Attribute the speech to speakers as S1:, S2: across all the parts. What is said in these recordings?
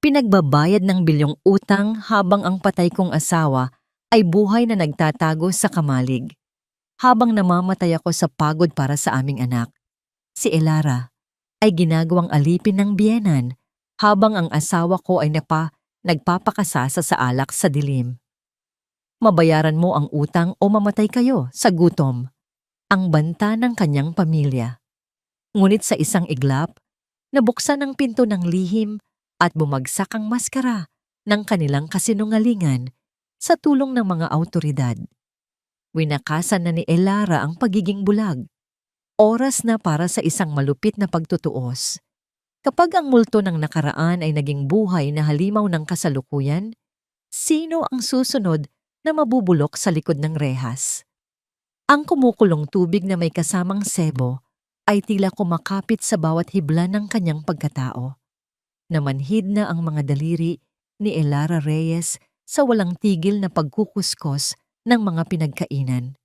S1: Pinagbabayad ng bilyong utang habang ang patay kong asawa ay buhay na nagtatago sa kamalig. Habang namamatay ako sa pagod para sa aming anak, si Elara ay ginagawang alipin ng biyenan habang ang asawa ko ay nagpapakasasa sa alak sa dilim. Mabayaran mo ang utang o mamatay kayo sa gutom, ang banta ng kanyang pamilya. Ngunit sa isang iglap, nabuksan ang pinto ng lihim at bumagsak ang maskara ng kanilang kasinungalingan sa tulong ng mga awtoridad. Winakasan na ni Elara ang pagiging bulag. Oras na para sa isang malupit na pagtutuos. Kapag ang multo ng nakaraan ay naging buhay na halimaw ng kasalukuyan, sino ang susunod na mabubulok sa likod ng rehas? Ang kumukulong tubig na may kasamang sebo ay tila kumakapit sa bawat hibla ng kanyang pagkatao. Namanhid na ang mga daliri ni Elara Reyes sa walang tigil na pagkukuskos ng mga pinagkainan.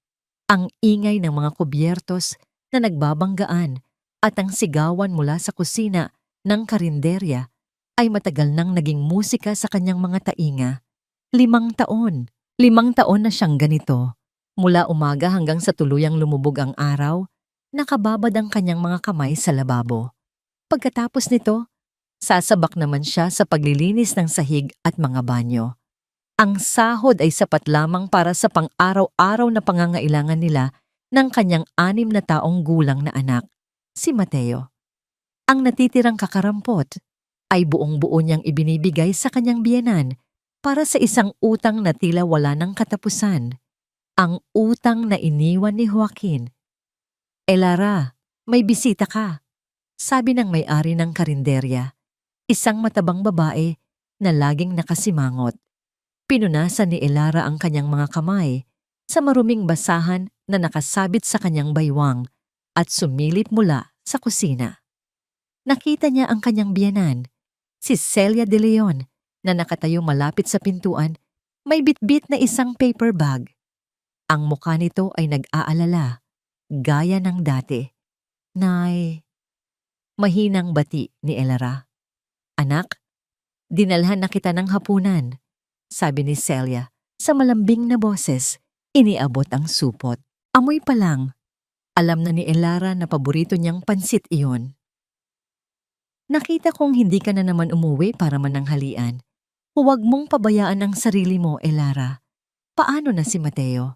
S1: Ang ingay ng mga kubyertos na nagbabanggaan at ang sigawan mula sa kusina ng karinderya ay matagal nang naging musika sa kanyang mga tainga. 5 taon. 5 taon na siyang ganito. Mula umaga hanggang sa tuluyang lumubog ang araw, nakababad ang kanyang mga kamay sa lababo. Pagkatapos nito, sasabak naman siya sa paglilinis ng sahig at mga banyo. Ang sahod ay sapat lamang para sa pang-araw-araw na pangangailangan nila ng kanyang 6 na taong gulang na anak, si Mateo. Ang natitirang kakarampot ay buong-buo niyang ibinibigay sa kanyang biyenan para sa isang utang na tila wala ng katapusan. Ang utang na iniwan ni Joaquin. Elara, may bisita ka, sabi ng may-ari ng karinderya, isang matabang babae na laging nakasimangot. Pinunasan ni Elara ang kanyang mga kamay sa maruming basahan na nakasabit sa kanyang baywang at sumilip mula sa kusina. Nakita niya ang kanyang biyenan, si Celia de Leon, na nakatayo malapit sa pintuan, may bitbit na isang paper bag. Ang mukha nito ay nag-aalala, gaya ng dati. Nay, mahinang bati ni Elara. Anak, dinalhan na kita ng hapunan, sabi ni Celia sa malambing na boses. Iniabot ang supot. Amoy pa lang. Alam na ni Elara na paborito niyang pansit iyon. Nakita kong hindi ka na naman umuwi para mananghalian. Huwag mong pabayaan ang sarili mo, Elara. Paano na si Mateo?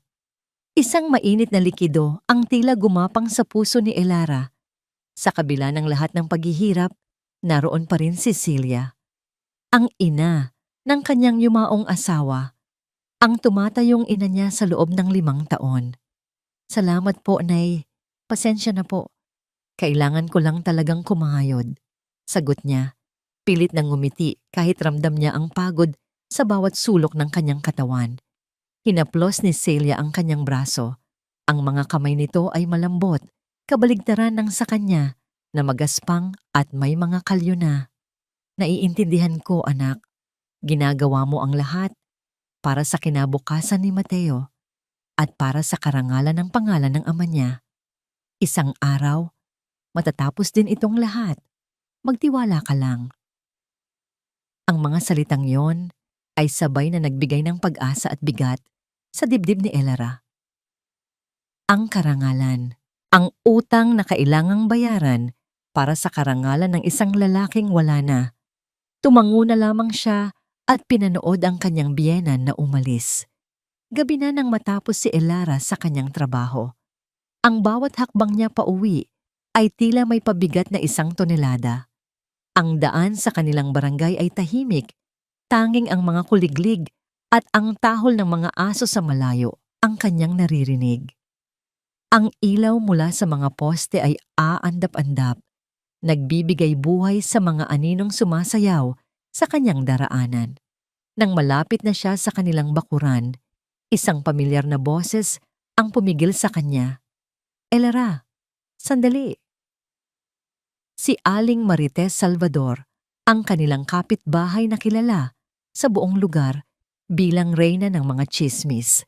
S1: Isang mainit na likido ang tila gumapang sa puso ni Elara. Sa kabila ng lahat ng paghihirap, naroon pa rin si Celia, ang ina ng kanyang yumaong asawa, ang tumatayong ina niya sa loob ng 5 taon. Salamat po, Nay. Pasensya na po. Kailangan ko lang talagang kumahayod. Sagot niya, pilit nang ngumiti kahit ramdam niya ang pagod sa bawat sulok ng kanyang katawan. Hinaplos ni Celia ang kanyang braso. Ang mga kamay nito ay malambot, kabaligtaran ng sa kanya na magaspang at may mga kalyo na. Naiintindihan ko, anak. Ginagawa mo ang lahat para sa kinabukasan ni Mateo at para sa karangalan ng pangalan ng ama niya. Isang araw, matatapos din itong lahat. Magtiwala ka lang. Ang mga salitang yon ay sabay na nagbigay ng pag-asa at bigat sa dibdib ni Elara. Ang karangalan, ang utang na kailangang bayaran para sa karangalan ng isang lalaking wala na. Tumango na lamang siya at pinanood ang kanyang biyenan na umalis. Gabi na nang matapos si Elara sa kanyang trabaho. Ang bawat hakbang niya pauwi ay tila may pabigat na 1 tonelada. Ang daan sa kanilang barangay ay tahimik, tanging ang mga kuliglig at ang tahol ng mga aso sa malayo ang kanyang naririnig. Ang ilaw mula sa mga poste ay aandap-andap, nagbibigay buhay sa mga aninong sumasayaw sa kanyang daraanan. Nang malapit na siya sa kanilang bakuran, isang pamilyar na boses ang pumigil sa kanya. Elara, sandali. Si Aling Marites Salvador, ang kanilang kapitbahay na kilala sa buong lugar bilang reyna ng mga tsismis.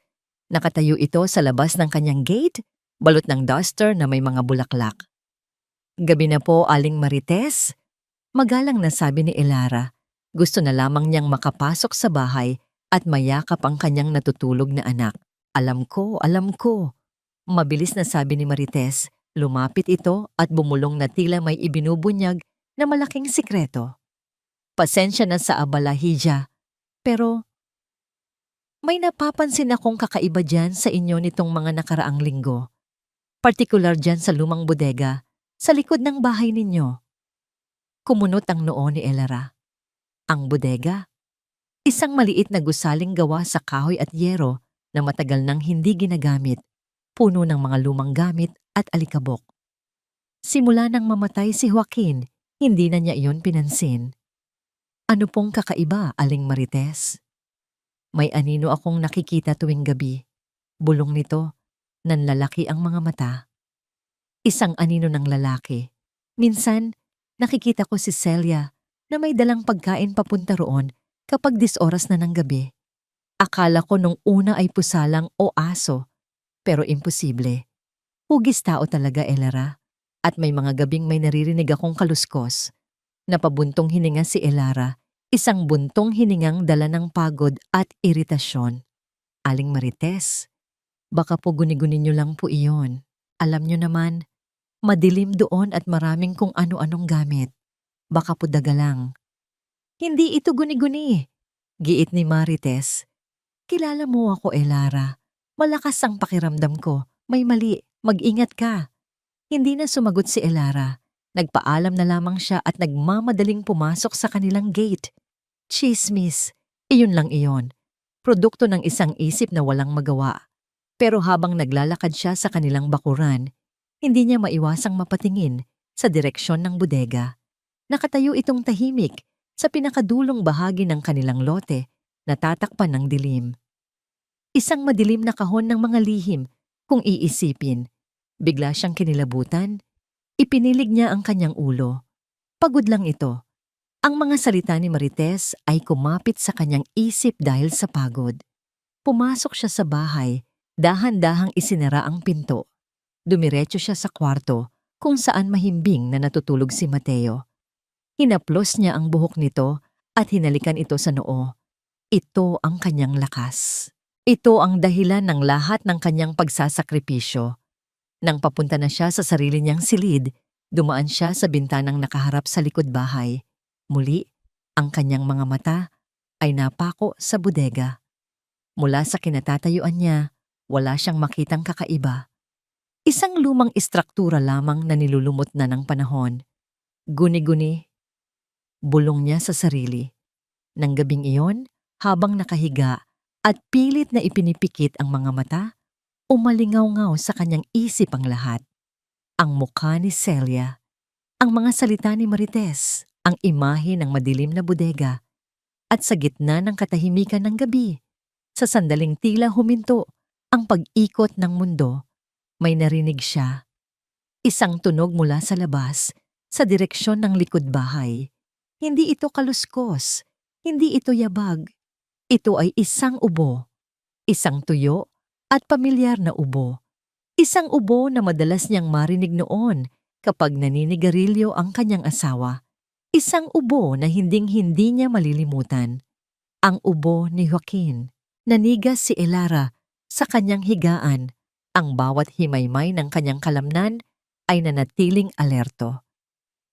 S1: Nakatayo ito sa labas ng kanyang gate, balot ng duster na may mga bulaklak. Gabi na po, Aling Marites, magalang na sabi ni Elara Gusto na lamang niyang makapasok sa bahay at mayakap ang kanyang natutulog na anak. Alam ko, alam ko. Mabilis na sabi ni Marites, lumapit ito at bumulong na tila may ibinubunyag na malaking sikreto. Pasensya na sa abala, Hija, pero may napapansin akong kakaiba dyan sa inyo nitong mga nakaraang linggo. Partikular dyan sa lumang bodega, sa likod ng bahay ninyo. Kumunot ang noo ni Elara. Ang bodega? Isang maliit na gusaling gawa sa kahoy at yero na matagal nang hindi ginagamit, puno ng mga lumang gamit at alikabok. Simula nang mamatay si Joaquin, hindi na niya iyon pinansin. Ano pong kakaiba, Aling Marites? May anino akong nakikita tuwing gabi. Bulong nito, nanlalaki ang mga mata. Isang anino ng lalaki. Minsan, nakikita ko si Celia na may dalang pagkain papunta roon kapag 10 oras na ng gabi. Akala ko nung una ay pusalang o aso, pero imposible. Hugis tao talaga, Elara. At may mga gabing may naririnig akong kaluskos. Napabuntong hininga si Elara, isang buntong hiningang dala ng pagod at iritasyon. Aling Marites, baka po guni-guni niyo lang po iyon. Alam niyo naman, madilim doon at maraming kung ano-anong gamit. Baka po daga lang. Hindi ito guni-guni, giit ni Marites. Kilala mo ako, Elara. Malakas ang pakiramdam ko. May mali. Mag-ingat ka. Hindi na sumagot si Elara. Nagpaalam na lamang siya at nagmamadaling pumasok sa kanilang gate. Chismis. Iyon lang iyon. Produkto ng isang isip na walang magawa. Pero habang naglalakad siya sa kanilang bakuran, hindi niya maiwasang mapatingin sa direksyon ng bodega. Nakatayo itong tahimik sa pinakadulong bahagi ng kanilang lote na tatakpan ng dilim. Isang madilim na kahon ng mga lihim kung iisipin. Bigla siyang kinilabutan. Ipinilig niya ang kanyang ulo. Pagod lang ito. Ang mga salita ni Marites ay kumapit sa kanyang isip dahil sa pagod. Pumasok siya sa bahay, dahan-dahang isinara ang pinto. Dumiretso siya sa kwarto kung saan mahimbing na natutulog si Mateo. Hinaplos niya ang buhok nito at hinalikan ito sa noo. Ito ang kanyang lakas. Ito ang dahilan ng lahat ng kanyang pagsasakripisyo. Nang papunta na siya sa sarili niyang silid, dumaan siya sa bintanang nakaharap sa likod bahay. Muli, ang kanyang mga mata ay napako sa bodega. Mula sa kinatatayuan niya, wala siyang makitang kakaiba. Isang lumang istruktura lamang na nilulumot na ng panahon. Guni-guni. Bulong niya sa sarili. Nang gabing iyon, habang nakahiga at pilit na ipinipikit ang mga mata, umalingaw-ngaw sa kanyang isip ang lahat. Ang mukha ni Celia, ang mga salita ni Marites, ang imahe ng madilim na bodega, at sa gitna ng katahimikan ng gabi, sa sandaling tila huminto ang pag-ikot ng mundo, may narinig siya. Isang tunog mula sa labas, sa direksyon ng likod bahay. Hindi ito kaluskos, hindi ito yabag. Ito ay isang ubo, isang tuyo at pamilyar na ubo. Isang ubo na madalas niyang marinig noon kapag naninigarilyo ang kanyang asawa. Isang ubo na hinding-hindi niya malilimutan. Ang ubo ni Joaquin. Nanigas si Elara sa kanyang higaan. Ang bawat himaymay ng kanyang kalamnan ay nanatiling alerto.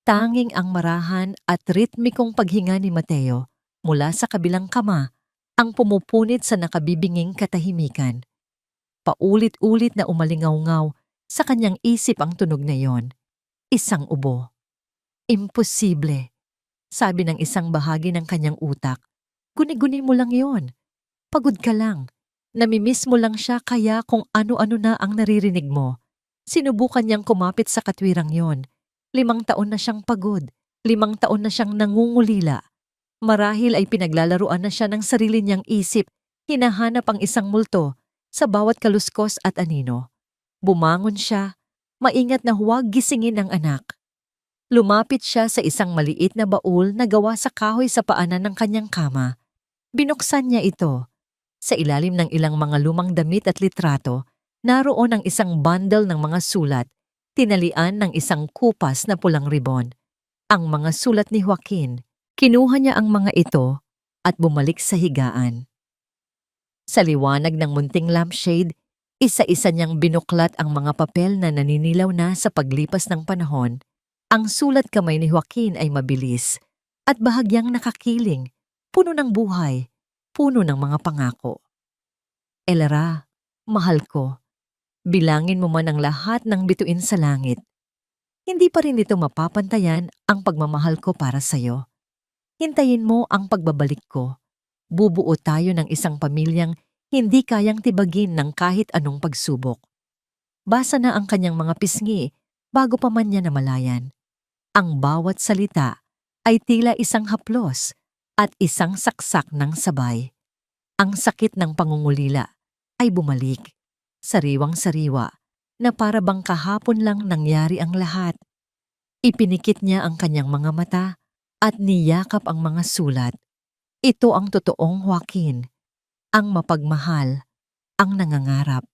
S1: Tanging ang marahan at ritmikong paghinga ni Mateo mula sa kabilang kama ang pumupunit sa nakabibinging katahimikan. Paulit-ulit na umalingaw-ngaw sa kanyang isip ang tunog na iyon. Isang ubo. Imposible, sabi ng isang bahagi ng kanyang utak. Guni-guni mo lang yon. Pagod ka lang. Namimiss mo lang siya kaya kung ano-ano na ang naririnig mo. Sinubukan niyang kumapit sa katwirang yon. 5 taon na siyang pagod. 5 taon na siyang nangungulila. Marahil ay pinaglalaruan na siya ng sarili niyang isip. Hinahanap ang isang multo sa bawat kaluskos at anino. Bumangon siya. Maingat na huwag gisingin ang anak. Lumapit siya sa isang maliit na baul na gawa sa kahoy sa paanan ng kanyang kama. Binuksan niya ito. Sa ilalim ng ilang mga lumang damit at litrato, naroon ang isang bundle ng mga sulat, tinalian ng isang kupas na pulang ribon. Ang mga sulat ni Joaquin, Kinuha niya ang mga ito at bumalik sa higaan. Sa liwanag ng munting lampshade, isa-isa niyang binuklat ang mga papel na naninilaw na sa paglipas ng panahon. Ang sulat kamay ni Joaquin ay mabilis at bahagyang nakakiling, puno ng buhay, puno ng mga pangako. Elara, mahal ko, bilangin mo man ang lahat ng bituin sa langit. Hindi pa rin ito mapapantayan ang pagmamahal ko para sa'yo. Hintayin mo ang pagbabalik ko. Bubuo tayo ng isang pamilyang hindi kayang tibagin ng kahit anong pagsubok. Basa na ang kanyang mga pisngi bago pa man niya namalayan. Ang bawat salita ay tila isang haplos at isang saksak ng sabay. Ang sakit ng pangungulila ay bumalik, sariwang-sariwa, na para bang kahapon lang nangyari ang lahat. Ipinikit niya ang kanyang mga mata at niyakap ang mga sulat. Ito ang totoong Joaquin, ang mapagmahal, ang nangangarap.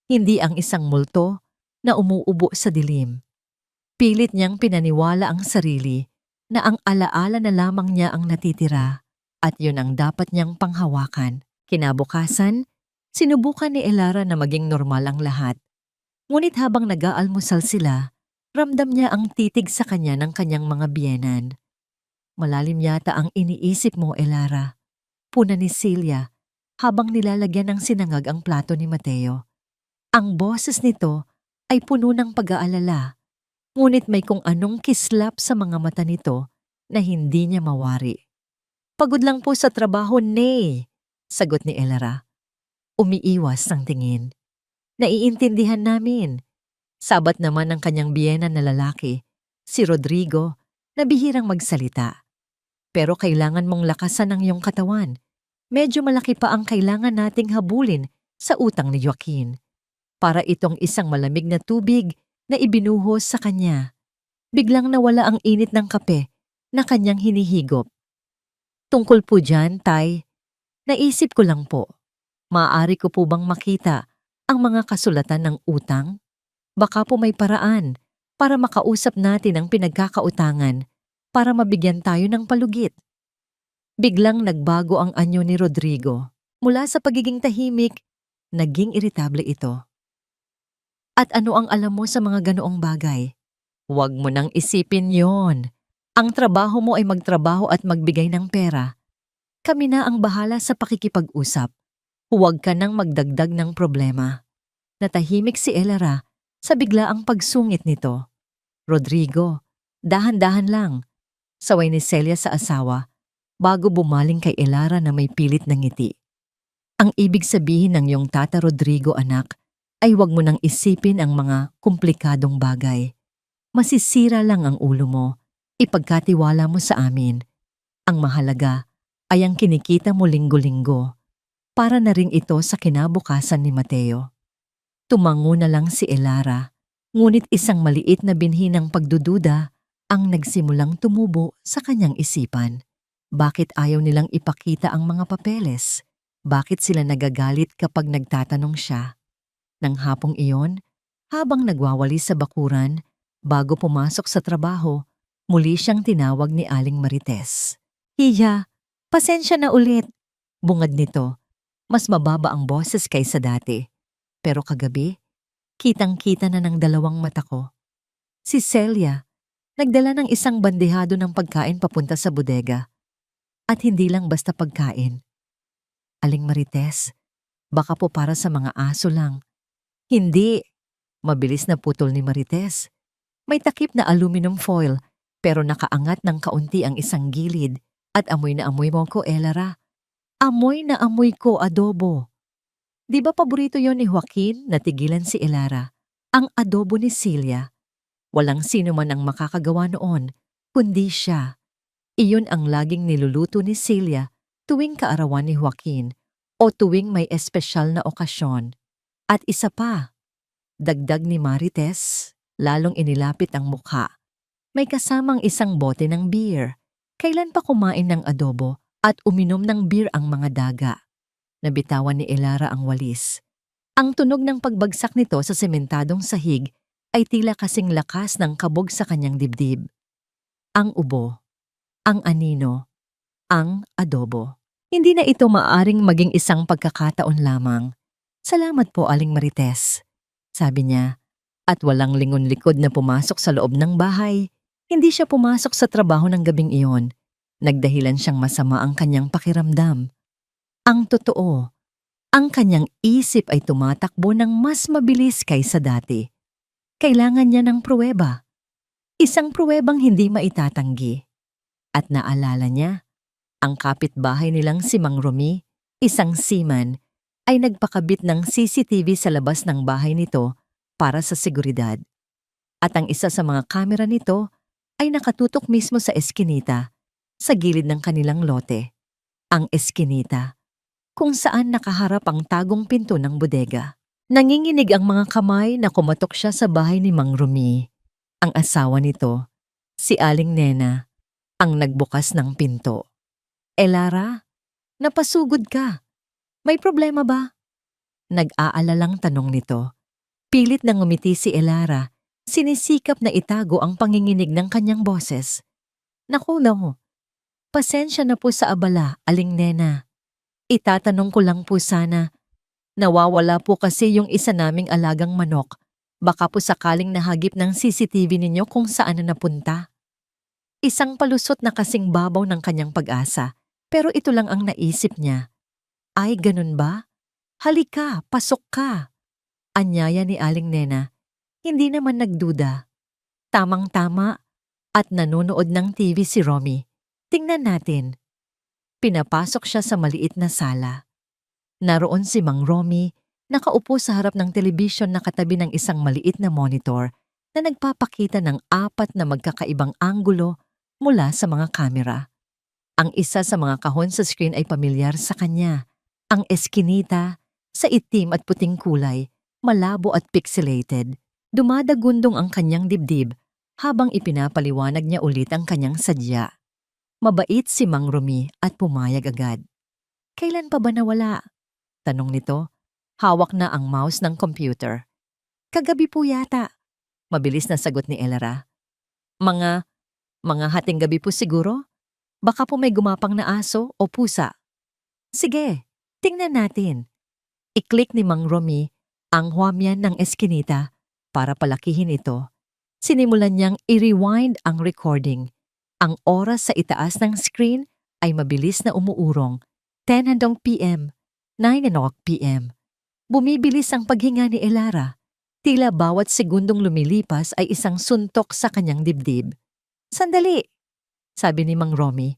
S1: Hindi ang isang multo na umuubo sa dilim. Pilit niyang pinaniwala ang sarili na ang alaala na lamang niya ang natitira at yun ang dapat niyang panghawakan. Kinabukasan, sinubukan ni Elara na maging normal ang lahat. Ngunit habang nag-aalmusal sila, ramdam niya ang titig sa kanya ng kanyang mga biyenan. Malalim yata ang iniisip mo, Elara. Puna ni Celia habang nilalagyan ng sinangag ang plato ni Mateo. Ang boses nito ay puno ng pag-aalala, ngunit may kung anong kislap sa mga mata nito na hindi niya mawari. Pagod lang po sa trabaho, Nay, sagot ni Elara. Umiiwas ng tingin. Naiintindihan namin. Sabat naman ng kanyang biyena na lalaki, si Rodrigo, na bihirang magsalita. Pero kailangan mong lakasan ang iyong katawan. Medyo malaki pa ang kailangan nating habulin sa utang ni Joaquin. Para itong isang malamig na tubig na ibinuhos sa kanya. Biglang nawala ang init ng kape na kanyang hinihigop. Tungkol po dyan, Tay, naisip ko lang po. Maaari ko po bang makita ang mga kasulatan ng utang? Baka po may paraan para makausap natin ang pinagkakautangan para mabigyan tayo ng palugit. Biglang nagbago ang anyo ni Rodrigo. Mula sa pagiging tahimik, naging iritable ito. At ano ang alam mo sa mga ganoong bagay? Huwag mo nang isipin yon. Ang trabaho mo ay magtrabaho at magbigay ng pera. Kami na ang bahala sa pakikipag-usap. Huwag ka nang magdagdag ng problema. Natahimik si Elara sa biglaang pagsungit nito. Rodrigo, dahan-dahan lang. Saway ni Celia sa asawa bago bumaling kay Elara na may pilit na ngiti. Ang ibig sabihin ng iyong Tata Rodrigo, anak, ay huwag mo nang isipin ang mga komplikadong bagay. Masisira lang ang ulo mo. Ipagkatiwala mo sa amin. Ang mahalaga ay ang kinikita mo linggo-linggo. Para na rin ito sa kinabukasan ni Mateo. Tumango na lang si Elara, ngunit isang maliit na binhi ng pagdududa ang nagsimulang tumubo sa kanyang isipan. Bakit ayaw nilang ipakita ang mga papeles? Bakit sila nagagalit kapag nagtatanong siya? Nang hapong iyon, habang nagwawali sa bakuran, bago pumasok sa trabaho, muli siyang tinawag ni Aling Marites. Hiya, pasensya na ulit. Bungad nito, mas mababa ang boses kaysa dati. Pero kagabi, kitang-kita na ng dalawang mata ko. Si Celia, nagdala ng isang bandehado ng pagkain papunta sa bodega. At hindi lang basta pagkain. Aling Marites, baka po para sa mga aso lang. Hindi. Mabilis na putol ni Marites. May takip na aluminum foil pero nakaangat ng kaunti ang isang gilid at amoy na amoy mo ko, Elara. Amoy na amoy ko, adobo. Di ba paborito yon ni Joaquin? Natigilan si Elara. Ang adobo ni Celia. Walang sino man ang makakagawa noon, kundi siya. Iyon ang laging niluluto ni Celia tuwing kaarawan ni Joaquin o tuwing may espesyal na okasyon. At isa pa, dagdag ni Marites, lalong inilapit ang mukha. May kasamang isang bote ng beer. Kailan pa kumain ng adobo at uminom ng beer ang mga daga? Nabitawan ni Elara ang walis. Ang tunog ng pagbagsak nito sa sementadong sahig ay tila kasing lakas ng kabog sa kanyang dibdib. Ang ubo. ang anino, ang adobo. Hindi na ito maaring maging isang pagkakataon lamang. Salamat po, Aling Marites, sabi niya, at walang lingon-likod na pumasok sa loob ng bahay. Hindi siya pumasok sa trabaho ng gabing iyon. Nagdahilan siyang masama ang kanyang pakiramdam. Ang totoo, ang kanyang isip ay tumatakbo ng mas mabilis kaysa dati. Kailangan niya ng pruweba. Isang pruwebang hindi maitatanggi. At naalala niya, ang kapitbahay nilang si Mang Romy, isang seaman, ay nagpakabit ng CCTV sa labas ng bahay nito para sa seguridad. At ang isa sa mga kamera nito ay nakatutok mismo sa eskinita, sa gilid ng kanilang lote. Ang eskinita, kung saan nakaharap ang tagong pinto ng bodega. Nanginginig ang mga kamay na kumatok siya sa bahay ni Mang Romy. Ang asawa nito, si Aling Nena, ang nagbukas ng pinto. Elara, napasugod ka. May problema ba? Nag-aalalang tanong nito. Pilit na ngumiti si Elara, sinisikap na itago ang panginginig ng kanyang boses. Naku no, pasensya na po sa abala, Aling Nena. Itatanong ko lang po sana, nawawala po kasi yung isa naming alagang manok. Baka po sakaling nahagip ng CCTV ninyo kung saan na napunta. Isang palusot na kasing babaw ng kanyang pag-asa, pero ito lang ang naisip niya. Ay, ganun ba? Halika, pasok ka. Anyaya ni Aling Nena, hindi naman nagduda. Tamang-tama at nanonood ng TV si Romy. Tingnan natin. Pinapasok siya sa maliit na sala. Naroon si Mang Romy, nakaupo sa harap ng telebisyon na katabi ng isang maliit na monitor na nagpapakita ng 4 na magkakaibang anggulo mula sa mga kamera. Ang isa sa mga kahon sa screen ay pamilyar sa kanya. Ang eskinita, sa itim at puting kulay, malabo at pixelated. Dumadagundong ang kanyang dibdib habang ipinapaliwanag niya ulit ang kanyang sadya. Mabait si Mang Romy at pumayag agad. Kailan pa ba nawala? Tanong nito. Hawak na ang mouse ng computer. Kagabi po yata. Mabilis na sagot ni Elara. Mga hating gabi po siguro? Baka po may gumapang na aso o pusa. Sige, tingnan natin. I-click ni Mang Romy ang huamyan ng eskinita para palakihin ito. Sinimulan niyang i-rewind ang recording. Ang oras sa itaas ng screen ay mabilis na umuurong. 10 p.m., 9 p.m. Bumibilis ang paghinga ni Elara. Tila bawat segundong lumilipas ay isang suntok sa kanyang dibdib. Sandali, sabi ni Mang Romy.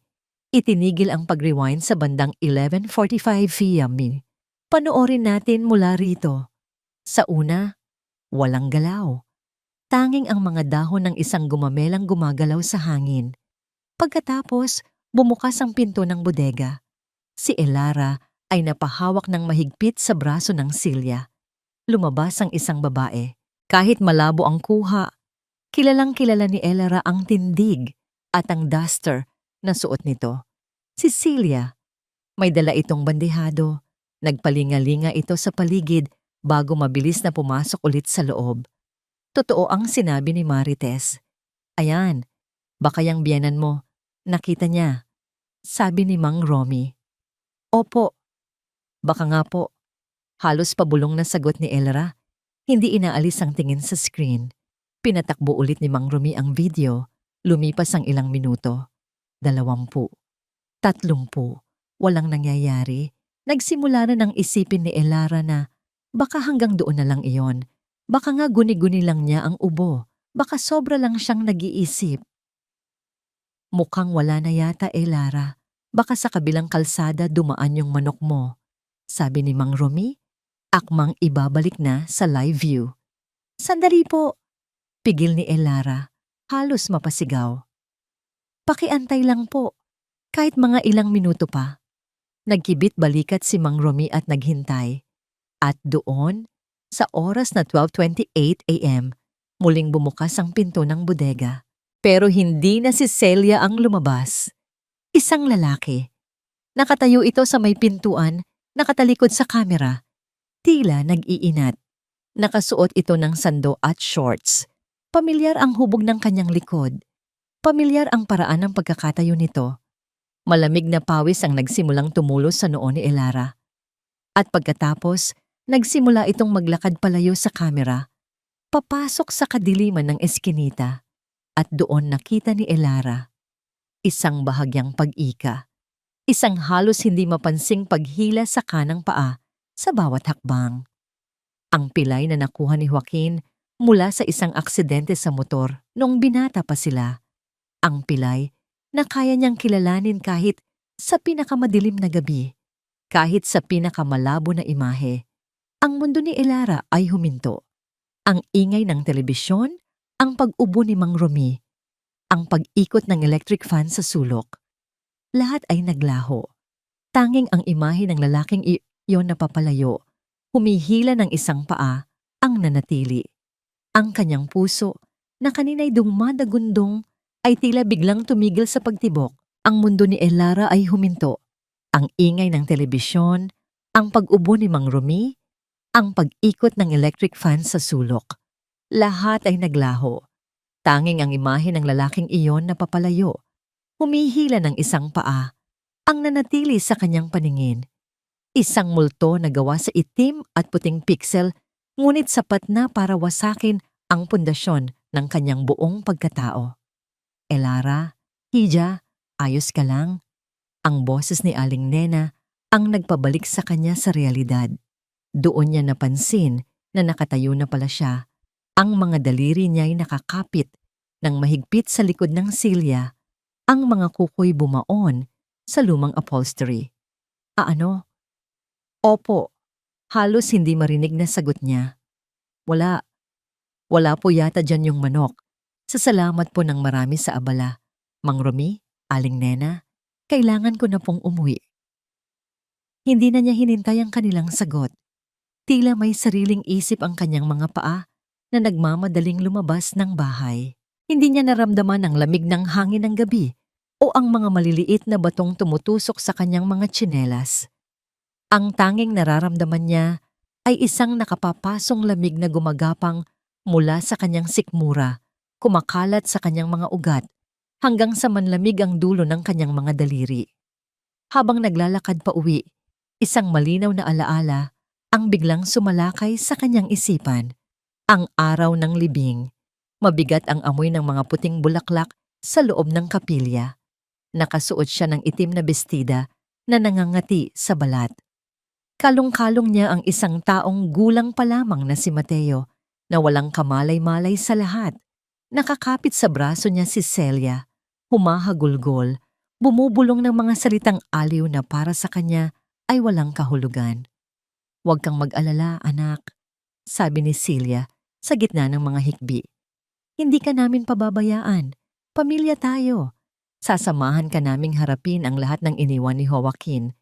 S1: Itinigil ang pag-rewind sa bandang 11:45 p.m. Panoorin natin mula rito. Sa una, walang galaw. Tanging ang mga dahon ng isang gumamelang gumagalaw sa hangin. Pagkatapos, bumukas ang pinto ng bodega. Si Elara ay napahawak ng mahigpit sa braso ng Silya. Lumabas ang isang babae. Kahit malabo ang kuha, kilalang kilala ni Elara ang tindig at ang duster na suot nito. Si Silya, may dala itong bandehado. Nagpalingalinga ito sa paligid bago mabilis na pumasok ulit sa loob. Totoo ang sinabi ni Marites. Ayan, baka yang biyanan mo. Nakita niya, sabi ni Mang Romy. Opo, baka nga po. Halos pabulong na sagot ni Elara. Hindi inaalis ang tingin sa screen. Pinatakbo ulit ni Mang Romy ang video. Lumipas ang ilang minuto. 20, 30, walang nangyayari. Nagsimula na ng isipin ni Elara na baka hanggang doon na lang iyon. Baka nga guni-guni lang niya ang ubo. Baka sobra lang siyang nag-iisip. Mukhang wala na yata, Elara. Baka sa kabilang kalsada dumaan yung manok mo. Sabi ni Mang Romy, akmang ibabalik na sa live view. Sandali po. Pigil ni Elara, halos mapasigaw. Pakiantay lang po. Kahit mga ilang minuto pa. Nagkibit balikat si Mang Romy at naghintay. At doon, sa oras na 12:28 a.m., muling bumukas ang pinto ng bodega. Pero hindi na si Celia ang lumabas. Isang lalaki. Nakatayo ito sa may pintuan, nakatalikod sa kamera. Tila nag-iinat. Nakasuot ito ng sando at shorts. Pamilyar ang hubog ng kanyang likod. Pamilyar ang paraan ng pagkakatayo nito. Malamig na pawis ang nagsimulang tumulo sa noo ni Elara. At pagkatapos, nagsimula itong maglakad palayo sa kamera, papasok sa kadiliman ng eskinita. At doon nakita ni Elara isang bahagyang pag-ika, isang halos hindi mapansing paghila sa kanang paa sa bawat hakbang. Ang pilay na nakuha ni Joaquin mula sa isang aksidente sa motor noong binata pa sila. Ang pilay na kaya niyang kilalanin kahit sa pinakamadilim na gabi, kahit sa pinakamalabo na imahe. Ang mundo ni Elara ay huminto. Ang ingay ng telebisyon, ang pag-ubo ni Mang Romy, ang pag-ikot ng electric fan sa sulok. Lahat ay naglaho. Tanging ang imahe ng lalaking iyon na papalayo, humihila ng isang paa, ang nanatili. Ang kanyang puso, na kanina'y dumadagundong, ay tila biglang tumigil sa pagtibok. Ang mundo ni Elara ay huminto. Ang ingay ng telebisyon, ang pag-ubo ni Mang Romy, ang pag-ikot ng electric fan sa sulok. Lahat ay naglaho. Tanging ang imahe ng lalaking iyon na papalayo, humihila ng isang paa, ang nanatili sa kanyang paningin. Isang multo na gawa sa itim at puting pixel, ngunit sapat na para wasakin ang pundasyon ng kanyang buong pagkatao. Elara, Hija, ayos ka lang? Ang boses ni Aling Nena ang nagpabalik sa kanya sa realidad. Doon niya napansin na nakatayo na pala siya. Ang mga daliri niya ay nakakapit ng mahigpit sa likod ng silya, ang mga kuko'y bumaon sa lumang upholstery. Ano? Opo, halos hindi marinig na sagot niya. Wala po yata dyan yung manok. Sasalamat po ng marami sa abala. Mang Romy, Aling Nena, kailangan ko na pong umuwi. Hindi na niya hinintay ang kanilang sagot. Tila may sariling isip ang kanyang mga paa na nagmamadaling lumabas ng bahay. Hindi niya naramdaman ang lamig ng hangin ng gabi o ang mga maliliit na batong tumutusok sa kanyang mga tsinelas. Ang tanging nararamdaman niya ay isang nakapapasong lamig na gumagapang mula sa kanyang sikmura, kumakalat sa kanyang mga ugat, hanggang sa manlamig ang dulo ng kanyang mga daliri. Habang naglalakad pa uwi, isang malinaw na alaala ang biglang sumalakay sa kanyang isipan. Ang araw ng libing. Mabigat ang amoy ng mga puting bulaklak sa loob ng kapilya. Nakasuot siya ng itim na bestida na nangangati sa balat. Kalong-kalong niya ang isang taong gulang pa lamang na si Mateo na walang kamalay-malay sa lahat. Nakakapit sa braso niya si Celia, humahagulgol, bumubulong ng mga salitang aliw na para sa kanya ay walang kahulugan. "Huwag kang mag-alala, anak," sabi ni Celia sa gitna ng mga hikbi. "Hindi ka namin pababayaan. Pamilya tayo. Sasamahan ka naming harapin ang lahat ng iniwan ni Joaquin."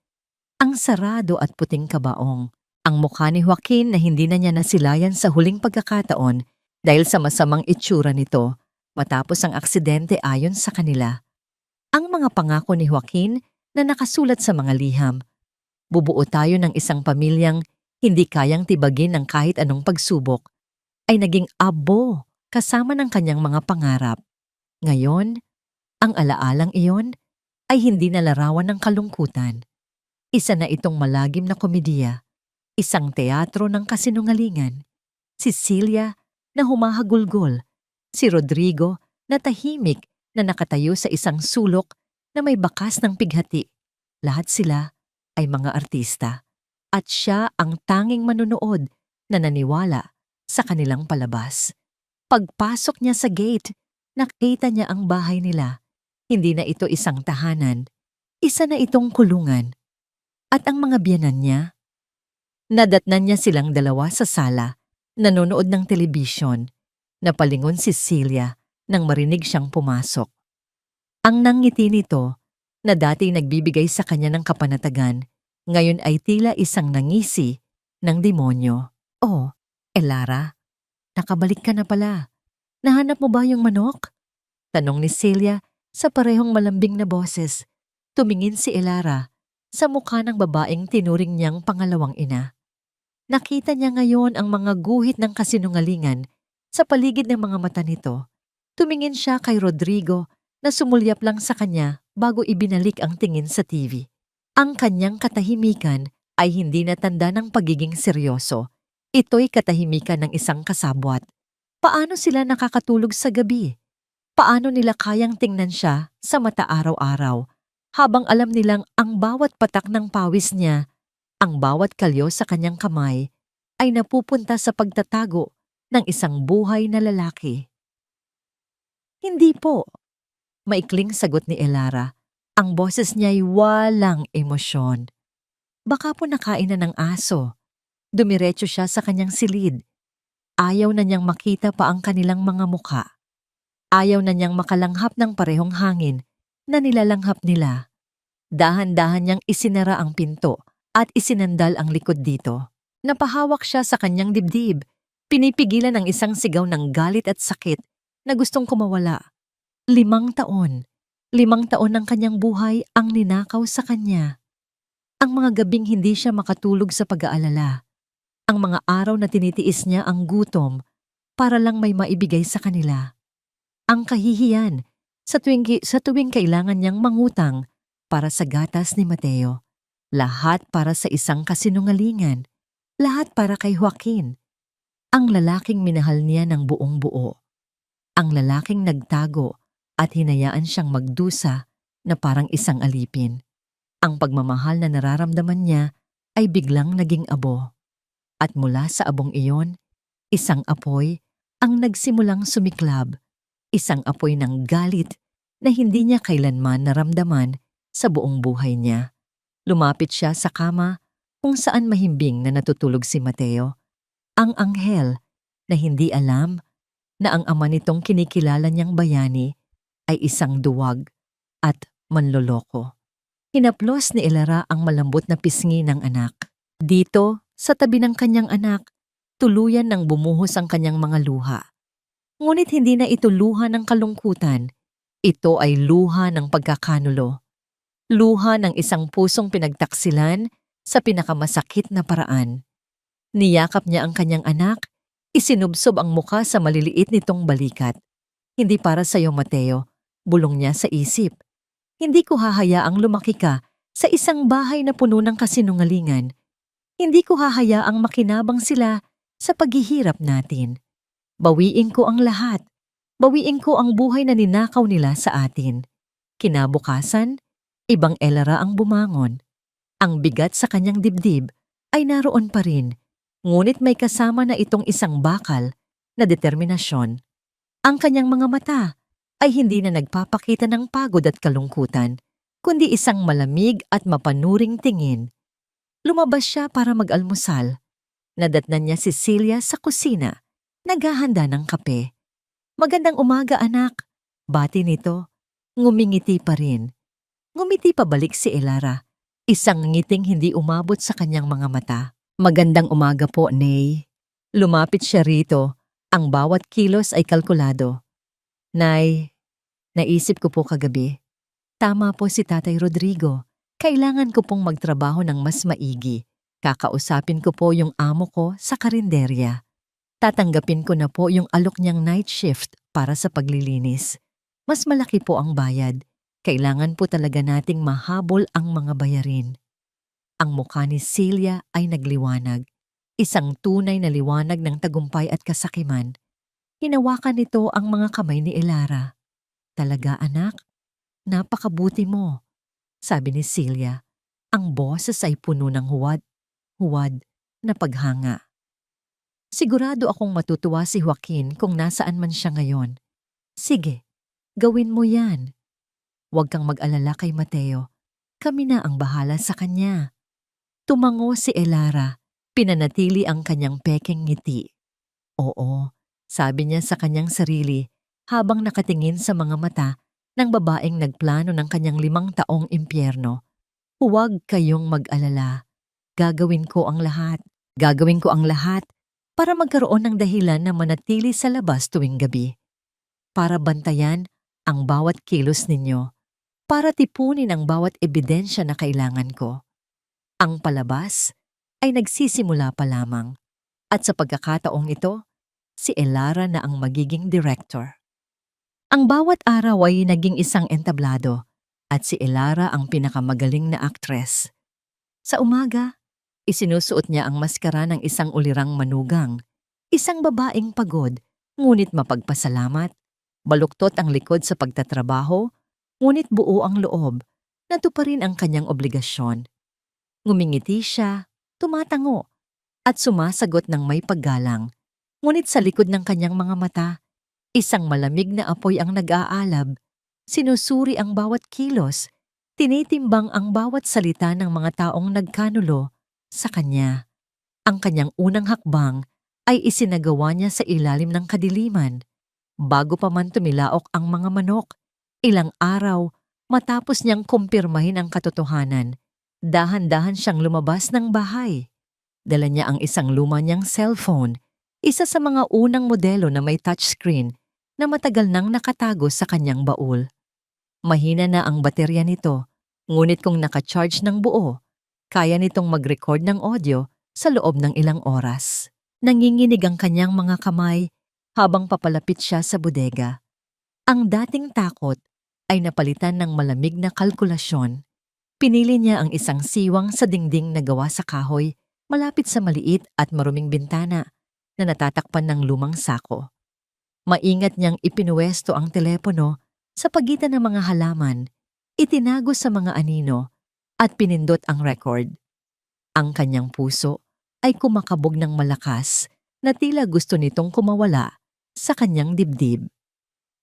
S1: Ang sarado at puting kabaong. Ang mukha ni Joaquin na hindi na niya nasilayan sa huling pagkakataon dahil sa masamang itsura nito matapos ang aksidente ayon sa kanila. Ang mga pangako ni Joaquin na nakasulat sa mga liham. Bubuo tayo ng isang pamilyang hindi kayang tibagin ng kahit anong pagsubok, ay naging abo kasama ng kanyang mga pangarap. Ngayon, ang alaalang iyon ay hindi nalarawan ng kalungkutan. Isa na itong malagim na komedya, isang teatro ng kasinungalingan. Si Celia na humahagulgol, si Rodrigo na tahimik na nakatayo sa isang sulok na may bakas ng pighati. Lahat sila ay mga artista at siya ang tanging manunood na naniwala sa kanilang palabas. Pagpasok niya sa gate, nakita niya ang bahay nila. Hindi na ito isang tahanan, isa na itong kulungan. At ang mga biyenan niya? Nadatnan niya silang dalawa sa sala, nanonood ng telebisyon. Napalingon si Celia nang marinig siyang pumasok. Ang nangiti nito, na dati nagbibigay sa kanya ng kapanatagan, ngayon ay tila isang nangisi ng demonyo. "Oh, Elara, nakabalik ka na pala. Nahanap mo ba yung manok?" Tanong ni Celia sa parehong malambing na boses. Tumingin si Elara sa mukha ng babaeng tinuring niyang pangalawang ina. Nakita niya ngayon ang mga guhit ng kasinungalingan sa paligid ng mga mata nito. Tumingin siya kay Rodrigo na sumulyap lang sa kanya bago ibinalik ang tingin sa TV. Ang kanyang katahimikan ay hindi na tanda ng pagiging seryoso. Ito'y katahimikan ng isang kasabwat. Paano sila nakakatulog sa gabi? Paano nila kayang tingnan siya sa mata araw-araw habang alam nilang ang bawat patak ng pawis niya, ang bawat kalyo sa kanyang kamay ay napupunta sa pagtatago ng isang buhay na lalaki? Hindi po. Maikling sagot ni Elara. Ang boses niya'y walang emosyon. Baka po nakain na ng aso. Dumiretso siya sa kanyang silid. Ayaw na niyang makita pa ang kanilang mga muka. Ayaw na niyang makalanghap ng parehong hangin na nilalanghap nila. Dahan-dahan niyang isinara ang pinto at isinandal ang likod dito. Napahawak siya sa kanyang dibdib. Pinipigilan ang isang sigaw ng galit at sakit na gustong kumawala. 5 taon. 5 taon ng kanyang buhay ang ninakaw sa kanya. Ang mga gabing hindi siya makatulog sa pag-aalala. Ang mga araw na tinitiis niya ang gutom para lang may maibigay sa kanila. Ang kahihiyan sa tuwing kailangan niyang mangutang para sa gatas ni Mateo. Lahat para sa isang kasinungalingan. Lahat para kay Joaquin. Ang lalaking minahal niya ng buong buo. Ang lalaking nagtago at hinayaan siyang magdusa na parang isang alipin. Ang pagmamahal na nararamdaman niya ay biglang naging abo. At mula sa abong iyon, isang apoy ang nagsimulang sumiklab. Isang apoy ng galit na hindi niya kailanman naramdaman sa buong buhay niya. Lumapit siya sa kama kung saan mahimbing na natutulog si Mateo. Ang anghel na hindi alam na ang ama nitong kinikilala niyang bayani ay isang duwag at manloloko. Hinaplos ni Elara ang malambot na pisngi ng anak. Dito, sa tabi ng kanyang anak, tuluyan nang bumuhos ang kanyang mga luha. Ngunit hindi na ito luha ng kalungkutan. Ito ay luha ng pagkakanulo. Luha ng isang pusong pinagtaksilan sa pinakamasakit na paraan. Niyakap niya ang kanyang anak, isinubsob ang muka sa maliliit nitong balikat. Hindi para sa iyo, Mateo, bulong niya sa isip. Hindi ko hahayaang lumaki ka sa isang bahay na puno ng kasinungalingan. Hindi ko hahayaang makinabang sila sa paghihirap natin. Bawiin ko ang lahat. Bawiin ko ang buhay na ninakaw nila sa atin. Kinabukasan, ibang Elara ang bumangon. Ang bigat sa kanyang dibdib ay naroon pa rin, ngunit may kasama na itong isang bakal na determinasyon. Ang kanyang mga mata ay hindi na nagpapakita ng pagod at kalungkutan, kundi isang malamig at mapanuring tingin. Lumabas siya para mag-almusal. Nadatnan niya si Celia sa kusina, naghahanda ng kape. Magandang umaga, anak. Bati nito. Ngumingiti pa rin. Ngumiti pabalik si Elara. Isang ngiting hindi umabot sa kanyang mga mata. Magandang umaga po, Nay. Lumapit siya rito. Ang bawat kilos ay kalkulado. Nay, naisip ko po kagabi. Tama po si Tatay Rodrigo. Kailangan ko pong magtrabaho ng mas maigi. Kakausapin ko po yung amo ko sa karinderya. Tatanggapin ko na po yung alok niyang night shift para sa paglilinis. Mas malaki po ang bayad. Kailangan po talaga nating mahabol ang mga bayarin. Ang mukha ni Celia ay nagliwanag. Isang tunay na liwanag ng tagumpay at kasakiman. Hinawakan nito ang mga kamay ni Elara. Talaga, anak? Napakabuti mo, sabi ni Celia. Ang boses ay puno ng huwad na paghanga. Sigurado akong matutuwa si Joaquin kung nasaan man siya ngayon. Sige, gawin mo yan. Huwag kang mag-alala kay Mateo. Kami na ang bahala sa kanya. Tumango si Elara. Pinanatili ang kanyang pekeng ngiti. Oo, sabi niya sa kanyang sarili habang nakatingin sa mga mata ng babaeng nagplano ng kanyang 5 taong impyerno. Huwag kayong mag-alala. Gagawin ko ang lahat. Gagawin ko ang lahat para magkaroon ng dahilan na manatili sa labas tuwing gabi. Para bantayan ang bawat kilos ninyo. Para tipunin ang bawat ebidensya na kailangan ko. Ang palabas ay nagsisimula pa lamang. At sa pagkakataong ito, si Elara na ang magiging director. Ang bawat araw ay naging isang entablado at si Elara ang pinakamagaling na aktres. Sa umaga, isinusuot niya ang maskara ng isang ulirang manugang, isang babaeng pagod, ngunit mapagpasalamat, baluktot ang likod sa pagtatrabaho, ngunit buo ang loob, natuparin ang kanyang obligasyon. Ngumingiti siya, tumatango, at sumasagot ng may paggalang, ngunit sa likod ng kanyang mga mata, isang malamig na apoy ang nag-aalab, sinusuri ang bawat kilos, tinitimbang ang bawat salita ng mga taong nagkanulo sa kanya. Ang kanyang unang hakbang ay isinagawa niya sa ilalim ng kadiliman. Bago pa man tumilaok ang mga manok, ilang araw matapos niyang kumpirmahin ang katotohanan, dahan-dahan siyang lumabas ng bahay. Dala niya ang isang luma niyang cellphone, isa sa mga unang modelo na may touchscreen na matagal nang nakatago sa kanyang baul. Mahina na ang baterya nito, ngunit kung nakacharge ng buo, kaya nitong mag-record ng audio sa loob ng ilang oras. Nanginginig ang kanyang mga kamay habang papalapit siya sa bodega. Ang dating takot ay napalitan ng malamig na kalkulasyon. Pinili niya ang isang siwang sa dingding na gawa sa kahoy malapit sa maliit at maruming bintana na natatakpan ng lumang sako. Maingat niyang ipinuwesto ang telepono sa pagitan ng mga halaman, itinago sa mga anino at pinindot ang record. Ang kanyang puso ay kumakabog ng malakas na tila gusto nitong kumawala sa kanyang dibdib.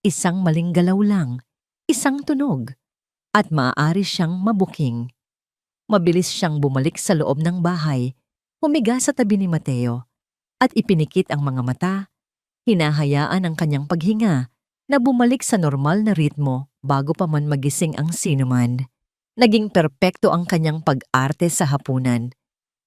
S1: Isang maling galaw lang, isang tunog, at maaari siyang mabuking. Mabilis siyang bumalik sa loob ng bahay, humiga sa tabi ni Mateo, at ipinikit ang mga mata, hinahayaan ang kanyang paghinga na bumalik sa normal na ritmo bago pa man magising ang sinuman. Naging perpekto ang kanyang pag-arte sa hapunan.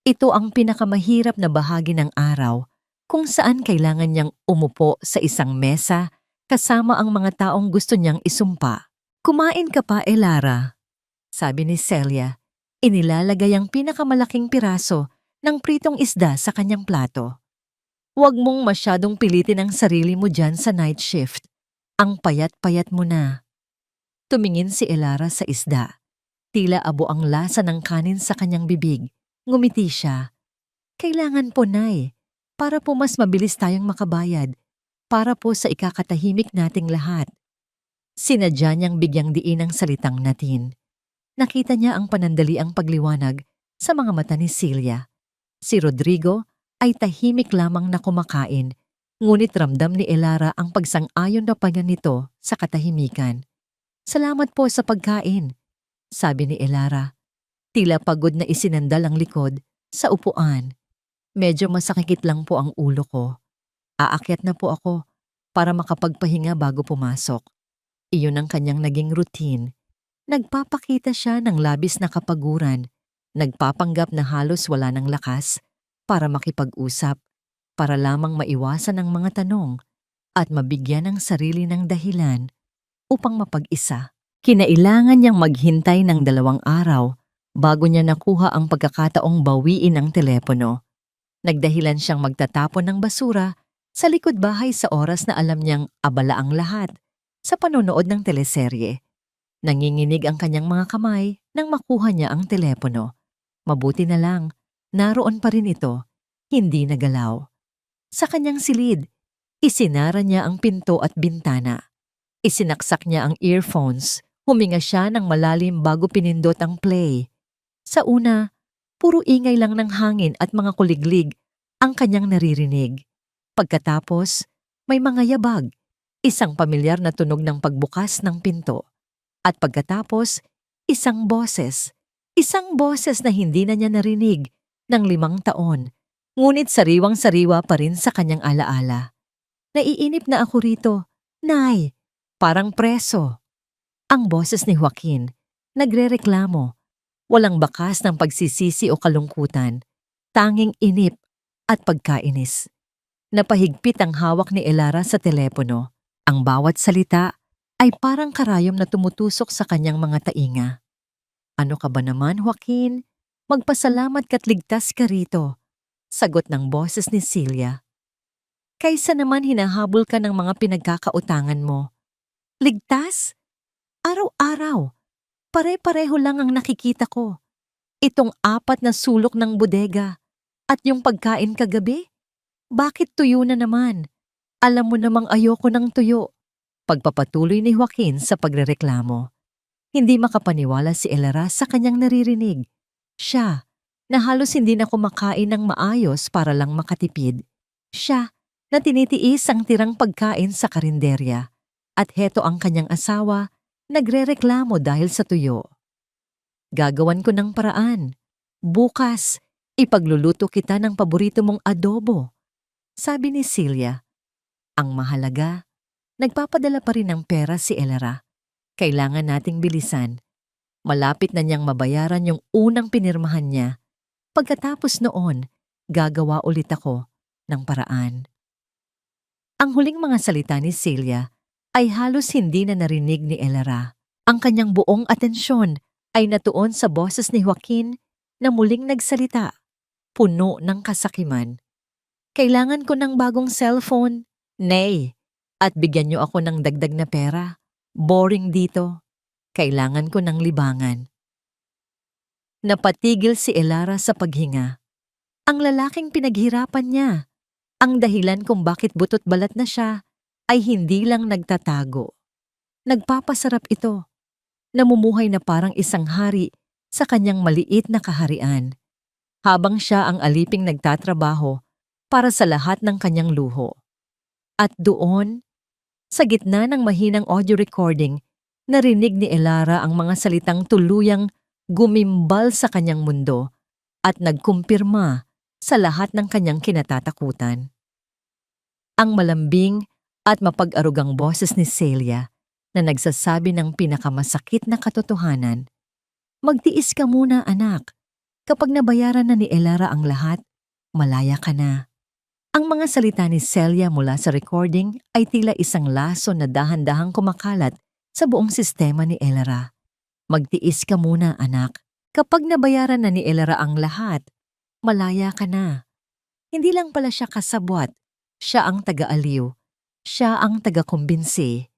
S1: Ito ang pinakamahirap na bahagi ng araw kung saan kailangan niyang umupo sa isang mesa kasama ang mga taong gusto niyang isumpa. "Kumain ka pa, Elara," sabi ni Celia. Inilalagay ang pinakamalaking piraso ng pritong isda sa kanyang plato. "Huwag mong masyadong pilitin ang sarili mo dyan sa night shift. Ang payat-payat mo na." Tumingin si Elara sa isda. Tila abo ang lasa ng kanin sa kanyang bibig. Ngumiti siya. "Kailangan po, Nay, para po mas mabilis tayong makabayad, para po sa ikakatahimik nating lahat." Sinadya niyang bigyang diin ang salitang natin. Nakita niya ang panandaliang pagliwanag sa mga mata ni Celia. Si Rodrigo ay tahimik lamang na kumakain, ngunit ramdam ni Elara ang pagsang-ayon na panya nito sa katahimikan. "Salamat po sa pagkain," sabi ni Elara. Tila pagod na isinandal ang likod sa upuan. "Medyo masakit lang po ang ulo ko. Aakyat na po ako para makapagpahinga bago pumasok." Iyon ang kanyang naging routine. Nagpapakita siya ng labis na kapaguran, nagpapanggap na halos wala ng lakas para makipag-usap, para lamang maiwasan ang mga tanong at mabigyan ng sarili ng dahilan upang mapag-isa. Kinailangan niyang maghintay ng 2 araw bago niya nakuha ang pagkakataong bawiin ang telepono. Nagdahilan siyang magtatapon ng basura sa likod bahay sa oras na alam niyang abala ang lahat sa panonood ng teleserye. Nanginginig ang kanyang mga kamay nang makuha niya ang telepono. Mabuti na lang, naroon pa rin ito, hindi nagalaw. Sa kanyang silid, isinara niya ang pinto at bintana. Isinaksak niya ang earphones, huminga siya ng malalim bago pinindot ang play. Sa una, puro ingay lang ng hangin at mga kuliglig ang kanyang naririnig. Pagkatapos, may mga yabag, isang pamilyar na tunog ng pagbukas ng pinto. At pagkatapos, isang boses na hindi na niya narinig ng 5 taon, ngunit sariwang-sariwa pa rin sa kanyang alaala. "Naiinip na ako rito, Nay, parang preso." Ang boses ni Joaquin, nagrereklamo. Walang bakas ng pagsisisi o kalungkutan, tanging inip at pagkainis. Napahigpit ang hawak ni Elara sa telepono. Ang bawat salita ay parang karayom na tumutusok sa kanyang mga tainga. "Ano ka ba naman, Joaquin? Magpasalamat ka't ligtas ka rito," sagot ng boses ni Celia. "Kaysa naman hinahabol ka ng mga pinagkakautangan mo." Ligtas? Araw-araw. Pare-pareho lang ang nakikita ko. Itong 4 na sulok ng bodega. At yung pagkain kagabi? Bakit tuyo na naman? Alam mo namang ayoko ng tuyo. Pagpapatuloy ni Joaquin sa pagrereklamo. Hindi makapaniwala si Elara sa kanyang naririnig. Siya, na halos hindi na kumakain ng maayos para lang makatipid. Siya, na tinitiis ang tirang pagkain sa karinderya. At heto ang kanyang asawa, nagrereklamo dahil sa tuyo. Gagawan ko ng paraan. Bukas, ipagluluto kita ng paborito mong adobo. Sabi ni Celia. Ang mahalaga, nagpapadala pa rin ng pera si Elara. Kailangan nating bilisan. Malapit na niyang mabayaran yung unang pinirmahan niya. Pagkatapos noon, gagawa ulit ako ng paraan. Ang huling mga salita ni Celia ay halos hindi na narinig ni Elara. Ang kanyang buong atensyon ay natuon sa boses ni Joaquin na muling nagsalita, puno ng kasakiman. Kailangan ko ng bagong cellphone. Nay, at bigyan niyo ako ng dagdag na pera. Boring dito. Kailangan ko ng libangan. Napatigil si Elara sa paghinga. Ang lalaking pinaghirapan niya. Ang dahilan kung bakit butot balat na siya ay hindi lang nagtatago. Nagpapasarap ito. Namumuhay na parang isang hari sa kanyang maliit na kaharian. Habang siya ang aliping nagtatrabaho para sa lahat ng kanyang luho. At doon, sa gitna ng mahinang audio recording, narinig ni Elara ang mga salitang tuluyang gumimbal sa kanyang mundo at nagkumpirma sa lahat ng kanyang kinatatakutan. Ang malambing at mapag-arugang boses ni Celia na nagsasabi ng pinakamasakit na katotohanan, "Magtiis ka muna, anak. Kapag nabayaran na ni Elara ang lahat, malaya ka na." Ang mga salita ni Celia mula sa recording ay tila isang laso na dahan-dahang kumakalat sa buong sistema ni Elara. Magtiis ka muna, anak. Kapag nabayaran na ni Elara ang lahat, malaya ka na. Hindi lang pala siya kasabwat, siya ang taga-aliw, siya ang taga-kumbinsi,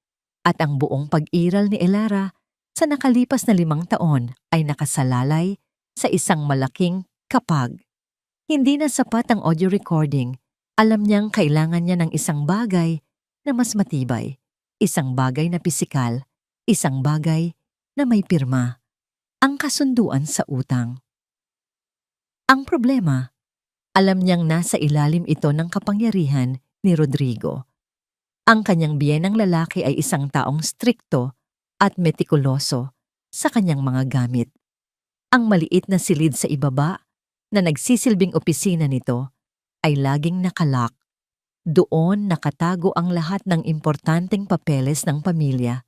S1: at ang buong pag-iral ni Elara sa nakalipas na 5 taon ay nakasalalay sa isang malaking kapag. Hindi na sapat ang audio recording. Alam niyang kailangan niya ng isang bagay na mas matibay, isang bagay na pisikal, isang bagay na may pirma, ang kasunduan sa utang. Ang problema, alam niyang nasa ilalim ito ng kapangyarihan ni Rodrigo. Ang kanyang biyenang lalaki ay isang taong strikto at metikuloso sa kanyang mga gamit. Ang maliit na silid sa ibaba na nagsisilbing opisina nito ay laging nakalock. Doon nakatago ang lahat ng importanteng papeles ng pamilya.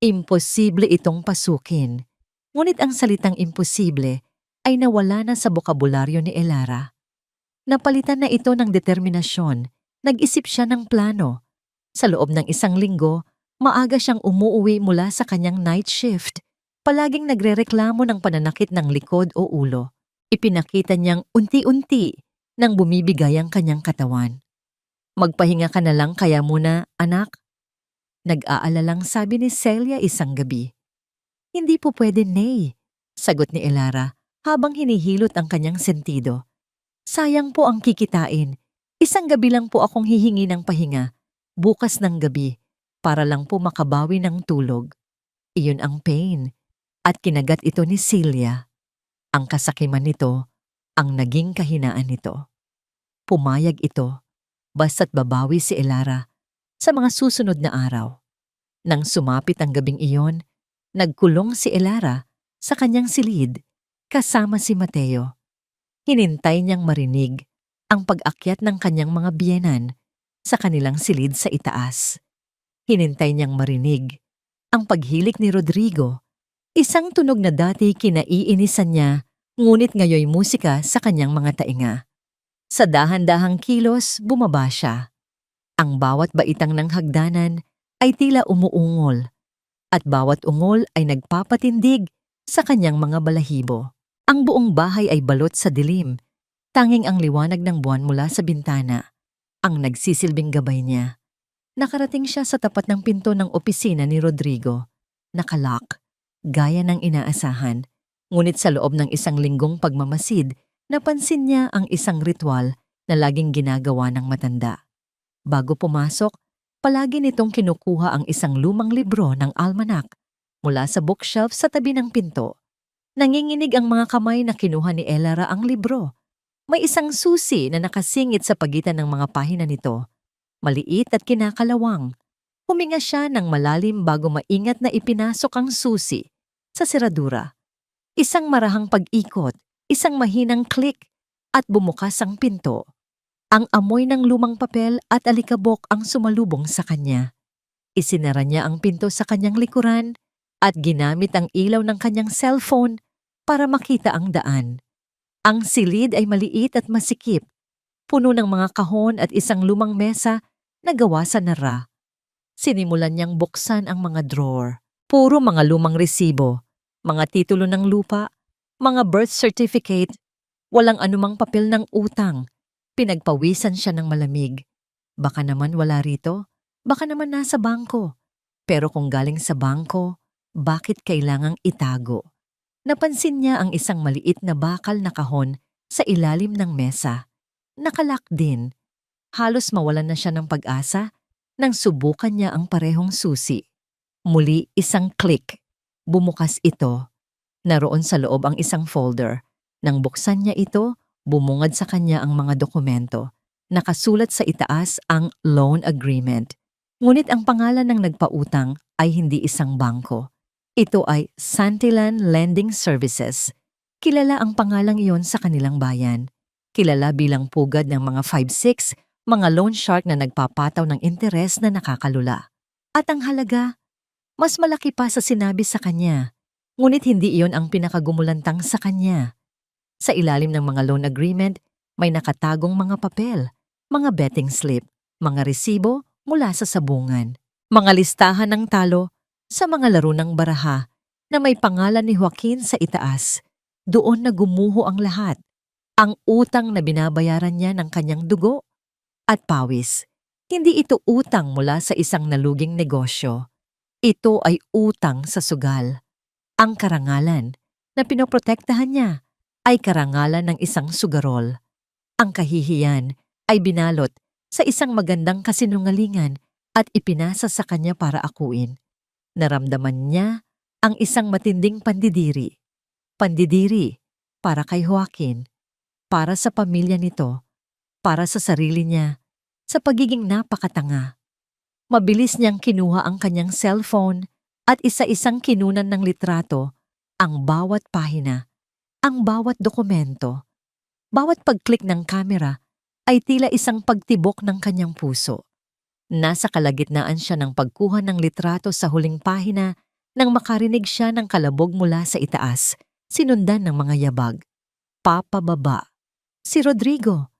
S1: Imposible itong pasukin. Ngunit ang salitang imposible ay nawala na sa bokabularyo ni Elara. Napalitan na ito ng determinasyon. Nag-isip siya ng plano. Sa loob ng 1 linggo, maaga siyang umuuwi mula sa kanyang night shift. Palaging nagrereklamo ng pananakit ng likod o ulo. Ipinakita niyang unti-unti nang bumibigay ang kanyang katawan. Magpahinga ka na lang kaya muna, anak. Nag-aalalang sabi ni Celia isang gabi. Hindi po pwede, Nay, sagot ni Elara habang hinihilot ang kanyang sentido. Sayang po ang kikitain. 1 gabi lang po akong hihingi ng pahinga, bukas ng gabi, para lang po makabawi ng tulog. Iyon ang pain, at kinagat ito ni Celia. Ang kasakiman nito, ang naging kahinaan nito. Pumayag ito, basta't babawi si Elara sa mga susunod na araw. Nang sumapit ang gabing iyon, nagkulong si Elara sa kanyang silid kasama si Mateo. Hinintay niyang marinig ang pag-akyat ng kanyang mga biyenan sa kanilang silid sa itaas. Hinintay niyang marinig ang paghilik ni Rodrigo, isang tunog na dati kinaiinisan niya ngunit ngayoy musika sa kanyang mga tainga. Sa dahan-dahang kilos, bumaba siya. Ang bawat baitang ng hagdanan ay tila umuungol, at bawat ungol ay nagpapatindig sa kanyang mga balahibo. Ang buong bahay ay balot sa dilim, tanging ang liwanag ng buwan mula sa bintana ang nagsisilbing gabay niya. Nakarating siya sa tapat ng pinto ng opisina ni Rodrigo. Nakalock, gaya ng inaasahan. Ngunit sa loob ng isang linggong pagmamasid, napansin niya ang isang ritual na laging ginagawa ng matanda. Bago pumasok, palagi nitong kinukuha ang isang lumang libro ng almanac mula sa bookshelf sa tabi ng pinto. Nanginginig ang mga kamay na kinuha ni Elara ang libro. May isang susi na nakasingit sa pagitan ng mga pahina nito. Maliit at kinakalawang. Huminga siya ng malalim bago maingat na ipinasok ang susi sa seradura. Isang marahang pag-ikot, isang mahinang click, at bumukas ang pinto. Ang amoy ng lumang papel at alikabok ang sumalubong sa kanya. Isinara niya ang pinto sa kanyang likuran at ginamit ang ilaw ng kanyang cellphone para makita ang daan. Ang silid ay maliit at masikip, puno ng mga kahon at isang lumang mesa na gawa sa nara. Sinimulan niyang buksan ang mga drawer. Puro mga lumang resibo, mga titulo ng lupa, mga birth certificate, walang anumang papel ng utang. Pinagpawisan siya ng malamig. Baka naman wala rito, baka naman nasa bangko. Pero kung galing sa bangko, bakit kailangang itago? Napansin niya ang isang maliit na bakal na kahon sa ilalim ng mesa. Nakalock din. Halos mawalan na siya ng pag-asa nang subukan niya ang parehong susi. Muli isang click. Bumukas ito. Naroon sa loob ang isang folder. Nang buksan niya ito, bumungad sa kanya ang mga dokumento. Nakasulat sa itaas ang loan agreement. Ngunit ang pangalan ng nagpautang ay hindi isang bangko. Ito ay Santillan Lending Services. Kilala ang pangalang iyon sa kanilang bayan. Kilala bilang pugad ng mga 5-6, mga loan shark na nagpapataw ng interes na nakakalula. At ang halaga, mas malaki pa sa sinabi sa kanya. Ngunit hindi iyon ang pinakagumulantang sa kanya. Sa ilalim ng mga loan agreement, may nakatagong mga papel, mga betting slip, mga resibo mula sa sabungan, mga listahan ng talo sa mga laro ng baraha na may pangalan ni Joaquin sa itaas. Doon na gumuho ang lahat. Ang utang na binabayaran niya ng kanyang dugo at pawis. Hindi ito utang mula sa isang naluging negosyo. Ito ay utang sa sugal. Ang karangalan na pinoprotektahan niya ay karangalan ng isang sugarol. Ang kahihiyan ay binalot sa isang magandang kasinungalingan at ipinasa sa kanya para akuin. Naramdaman niya ang isang matinding pandidiri. Pandidiri para kay Joaquin, para sa pamilya nito, para sa sarili niya, sa pagiging napakatanga. Mabilis niyang kinuha ang kanyang cellphone at isa-isang kinunan ng litrato ang bawat pahina, ang bawat dokumento. Bawat pag-click ng kamera ay tila isang pagtibok ng kanyang puso. Nasa kalagitnaan siya ng pagkuha ng litrato sa huling pahina nang makarinig siya ng kalabog mula sa itaas, sinundan ng mga yabag. Papababa. Si Rodrigo.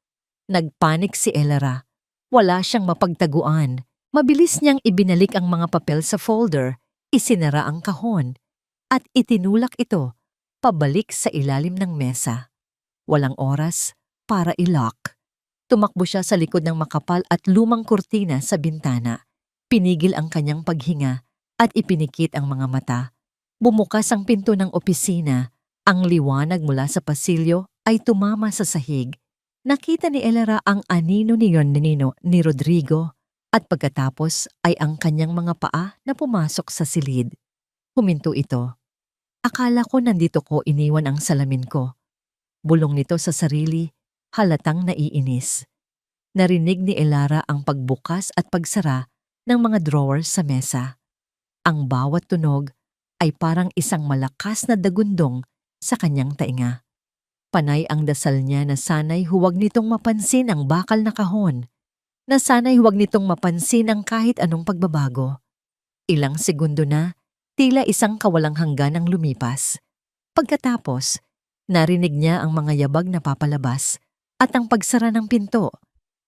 S1: Nagpanik si Elara. Wala siyang mapagtaguan. Mabilis niyang ibinalik ang mga papel sa folder, isinara ang kahon, at itinulak ito pabalik sa ilalim ng mesa. Walang oras para i-lock. Tumakbo siya sa likod ng makapal at lumang kurtina sa bintana. Pinigil ang kanyang paghinga at ipinikit ang mga mata. Bumukas ang pinto ng opisina. Ang liwanag mula sa pasilyo ay tumama sa sahig. Nakita ni Elara ang anino ni Rodrigo at pagkatapos ay ang kanyang mga paa na pumasok sa silid. Huminto ito. Akala ko nandito ko iniwan ang salamin ko. Bulong nito sa sarili, halatang naiinis. Narinig ni Elara ang pagbukas at pagsara ng mga drawers sa mesa. Ang bawat tunog ay parang isang malakas na dagundong sa kanyang tainga. Panay ang dasal niya na sana'y huwag nitong mapansin ang bakal na kahon, na sana'y huwag nitong mapansin ang kahit anong pagbabago. Ilang segundo na, tila isang kawalang hangganang lumipas. Pagkatapos, narinig niya ang mga yabag na papalabas at ang pagsara ng pinto.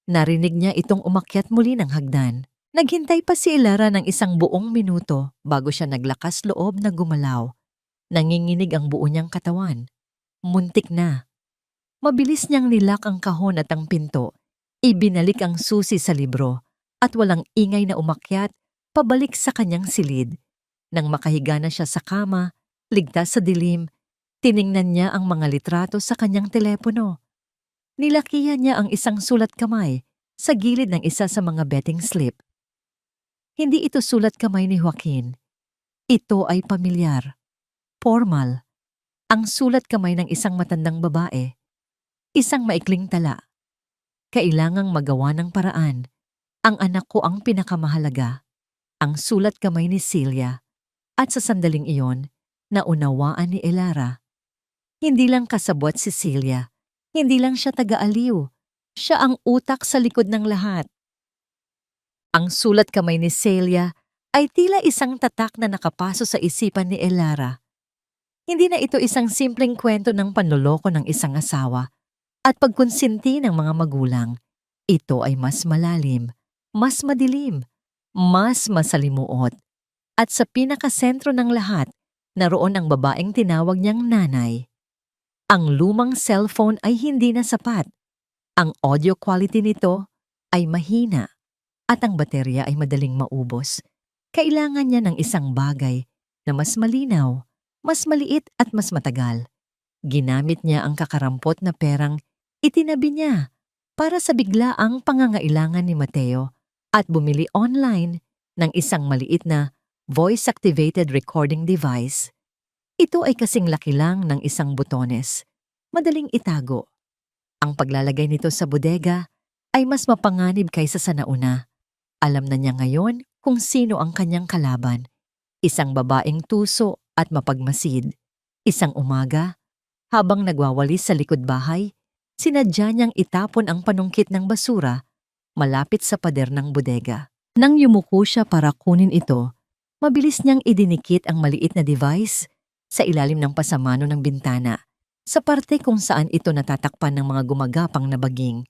S1: Narinig niya itong umakyat muli ng hagdan. Naghintay pa si Elara ng isang buong minuto bago siya naglakas loob na gumalaw. Nanginginig ang buo niyang katawan. Muntik na. Mabilis niyang nilak ang kahon at ang pinto. Ibinalik ang susi sa libro at walang ingay na umakyat pabalik sa kanyang silid. Nang makahiga na siya sa kama, ligtas sa dilim, tiningnan niya ang mga litrato sa kanyang telepono. Nilakihan niya ang isang sulat kamay sa gilid ng isa sa mga betting slip. Hindi ito sulat kamay ni Joaquin. Ito ay pamilyar, formal. Ang sulat kamay ng isang matandang babae. Isang maikling tala. Kailangang magawa ng paraan. Ang anak ko ang pinakamahalaga. Ang sulat kamay ni Celia. At sa sandaling iyon, naunawaan ni Elara. Hindi lang kasabwat si Celia. Hindi lang siya taga-aliw. Siya ang utak sa likod ng lahat. Ang sulat kamay ni Celia ay tila isang tatak na nakapaso sa isipan ni Elara. Hindi na ito isang simpleng kwento ng panloloko ng isang asawa at pagkonsinti ng mga magulang. Ito ay mas malalim, mas madilim, mas masalimuot. At sa pinakasentro ng lahat, naroon ang babaeng tinawag niyang nanay. Ang lumang cellphone ay hindi na sapat. Ang audio quality nito ay mahina at ang baterya ay madaling maubos. Kailangan niya ng isang bagay na mas malinaw, mas maliit at mas matagal. Ginamit niya ang kakarampot na perang itinabi niya para sa biglaang pangangailangan ni Mateo at bumili online ng isang maliit na voice-activated recording device. Ito ay kasing laki lang ng isang butones. Madaling itago. Ang paglalagay nito sa bodega ay mas mapanganib kaysa sa nauna. Alam na niya ngayon kung sino ang kanyang kalaban. Isang babaeng tuso at mapagmasid. Isang umaga, habang nagwawalis sa likod bahay, sinadya niyang itapon ang panungkit ng basura malapit sa pader ng bodega. Nang yumuko siya para kunin ito, mabilis niyang idinikit ang maliit na device sa ilalim ng pasamano ng bintana, sa parte kung saan ito natatakpan ng mga gumagapang na baging.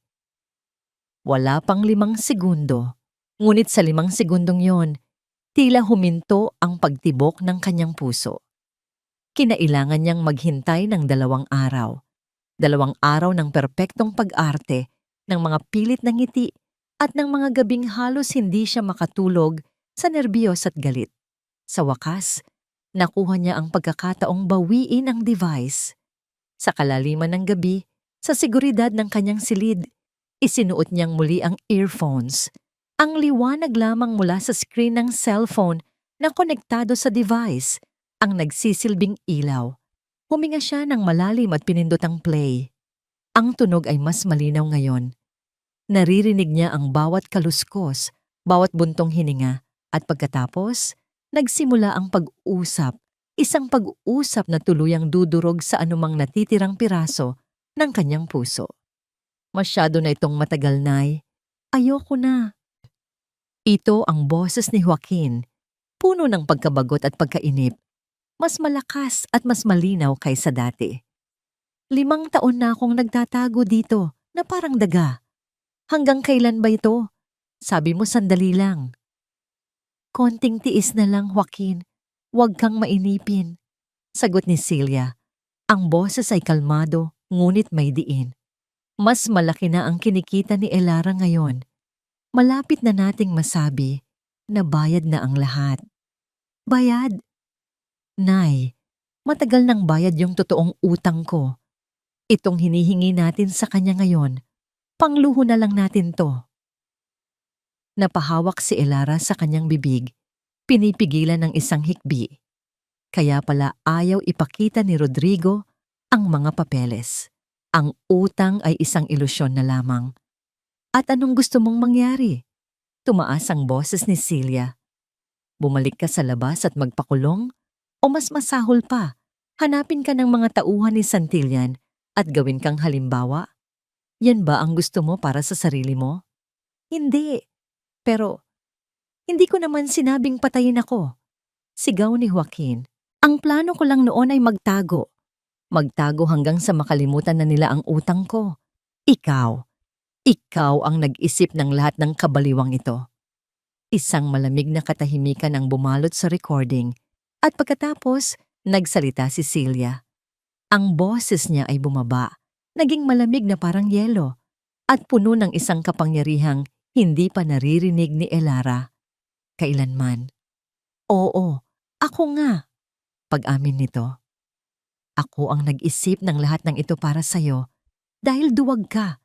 S1: Wala pang 5 segundo, ngunit sa 5 segundong yon, tila huminto ang pagtibok ng kanyang puso. Kinailangan niyang maghintay ng 2 araw. 2 araw ng perpektong pag-arte, ng mga pilit na ngiti, at ng mga gabing halos hindi siya makatulog sa nerbiyos at galit. Sa wakas, nakuha niya ang pagkakataong bawiin ang device. Sa kalaliman ng gabi, sa seguridad ng kanyang silid, isinuot niyang muli ang earphones. Ang liwanag lamang mula sa screen ng cellphone na konektado sa device, ang nagsisilbing ilaw. Huminga siya ng malalim at pinindot ang play. Ang tunog ay mas malinaw ngayon. Naririnig niya ang bawat kaluskos, bawat buntong hininga, at pagkatapos, nagsimula ang pag-usap. Isang pag-uusap na tuluyang dudurog sa anumang natitirang piraso ng kanyang puso. Masyado na itong matagal, Nay. Ayoko na. Ito ang boses ni Joaquin, puno ng pagkabagot at pagkainip. Mas malakas at mas malinaw kaysa dati. 5 taon na akong nagtatago dito na parang daga. Hanggang kailan ba ito? Sabi mo sandali lang. Konting tiis na lang, Joaquin. Huwag kang mainipin. Sagot ni Celia. Ang boses ay kalmado, ngunit may diin. Mas malaki na ang kinikita ni Elara ngayon. Malapit na nating masabi na bayad na ang lahat. Bayad? Nay, matagal nang bayad yung totoong utang ko. Itong hinihingi natin sa kanya ngayon, pangluho na lang natin to. Napahawak si Elara sa kanyang bibig, pinipigilan ng isang hikbi. Kaya pala ayaw ipakita ni Rodrigo ang mga papeles. Ang utang ay isang ilusyon na lamang. At anong gusto mong mangyari? Tumaas ang boses ni Celia. Bumalik ka sa labas at magpakulong? O mas masahol pa, hanapin ka ng mga tauhan ni Santillan at gawin kang halimbawa? Yan ba ang gusto mo para sa sarili mo? Hindi. Pero, hindi ko naman sinabing patayin ako. Sigaw ni Joaquin. Ang plano ko lang noon ay magtago. Magtago hanggang sa makalimutan na nila ang utang ko. Ikaw ang nag-isip ng lahat ng kabaliwang ito. Isang malamig na katahimikan ang bumalot sa recording. At pagkatapos, nagsalita si Celia. Ang boses niya ay bumaba, naging malamig na parang yelo, at puno ng isang kapangyarihang Hindi pa naririnig ni Elara kailanman. Oo, ako nga. Pag-amin nito. Ako ang nag-isip ng lahat ng ito para sa'yo dahil duwag ka.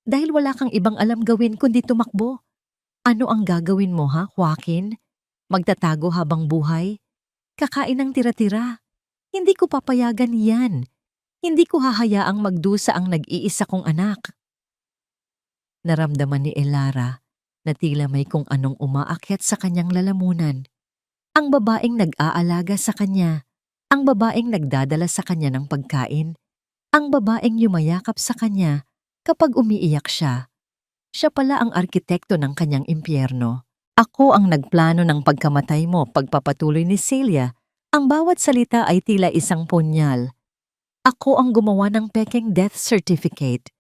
S1: Dahil wala kang ibang alam gawin kundi tumakbo. Ano ang gagawin mo ha, Joaquin? Magtatago habang buhay? Kakain ng tira-tira? Hindi ko papayagan yan. Hindi ko hahayaang magdusa ang nag-iisa kong anak. Naramdaman ni Elara na tila may kung anong umaakyat sa kanyang lalamunan. Ang babaeng nag-aalaga sa kanya, ang babaeng nagdadala sa kanya ng pagkain, ang babaeng yumayakap sa kanya kapag umiiyak siya. Siya pala ang arkitekto ng kanyang impyerno. Ako ang nagplano ng pagkamatay mo, pagpapatuloy ni Celia. Ang bawat salita ay tila isang punyal. Ako ang gumawa ng pekeng death certificate.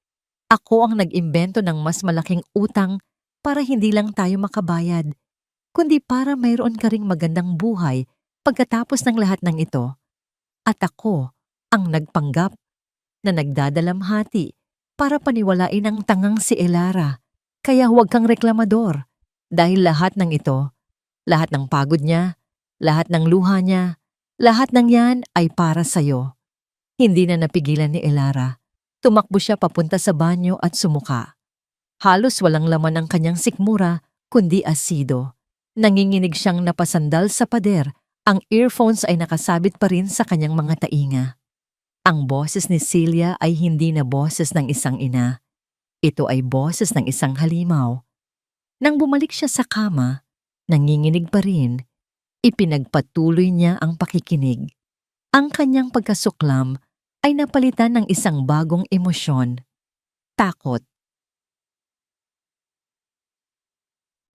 S1: Ako ang nag-imbento ng mas malaking utang para hindi lang tayo makabayad, kundi para mayroon ka ring magandang buhay pagkatapos ng lahat ng ito. At ako ang nagpanggap na nagdadalamhati para paniwalain ang tangang si Elara. Kaya huwag kang reklamador dahil lahat ng ito, lahat ng pagod niya, lahat ng luha niya, lahat ng yan ay para sa'yo. Hindi na napigilan ni Elara. Tumakbo siya papunta sa banyo at sumuka. Halos walang laman ang kanyang sikmura kundi asido. Nanginginig siyang napasandal sa pader. Ang earphones ay nakasabit pa rin sa kanyang mga tainga. Ang boses ni Celia ay hindi na boses ng isang ina. Ito ay boses ng isang halimaw. Nang bumalik siya sa kama, nanginginig pa rin, ipinagpatuloy niya ang pakikinig. Ang kanyang pagkasuklam ay napalitan ng isang bagong emosyon, takot.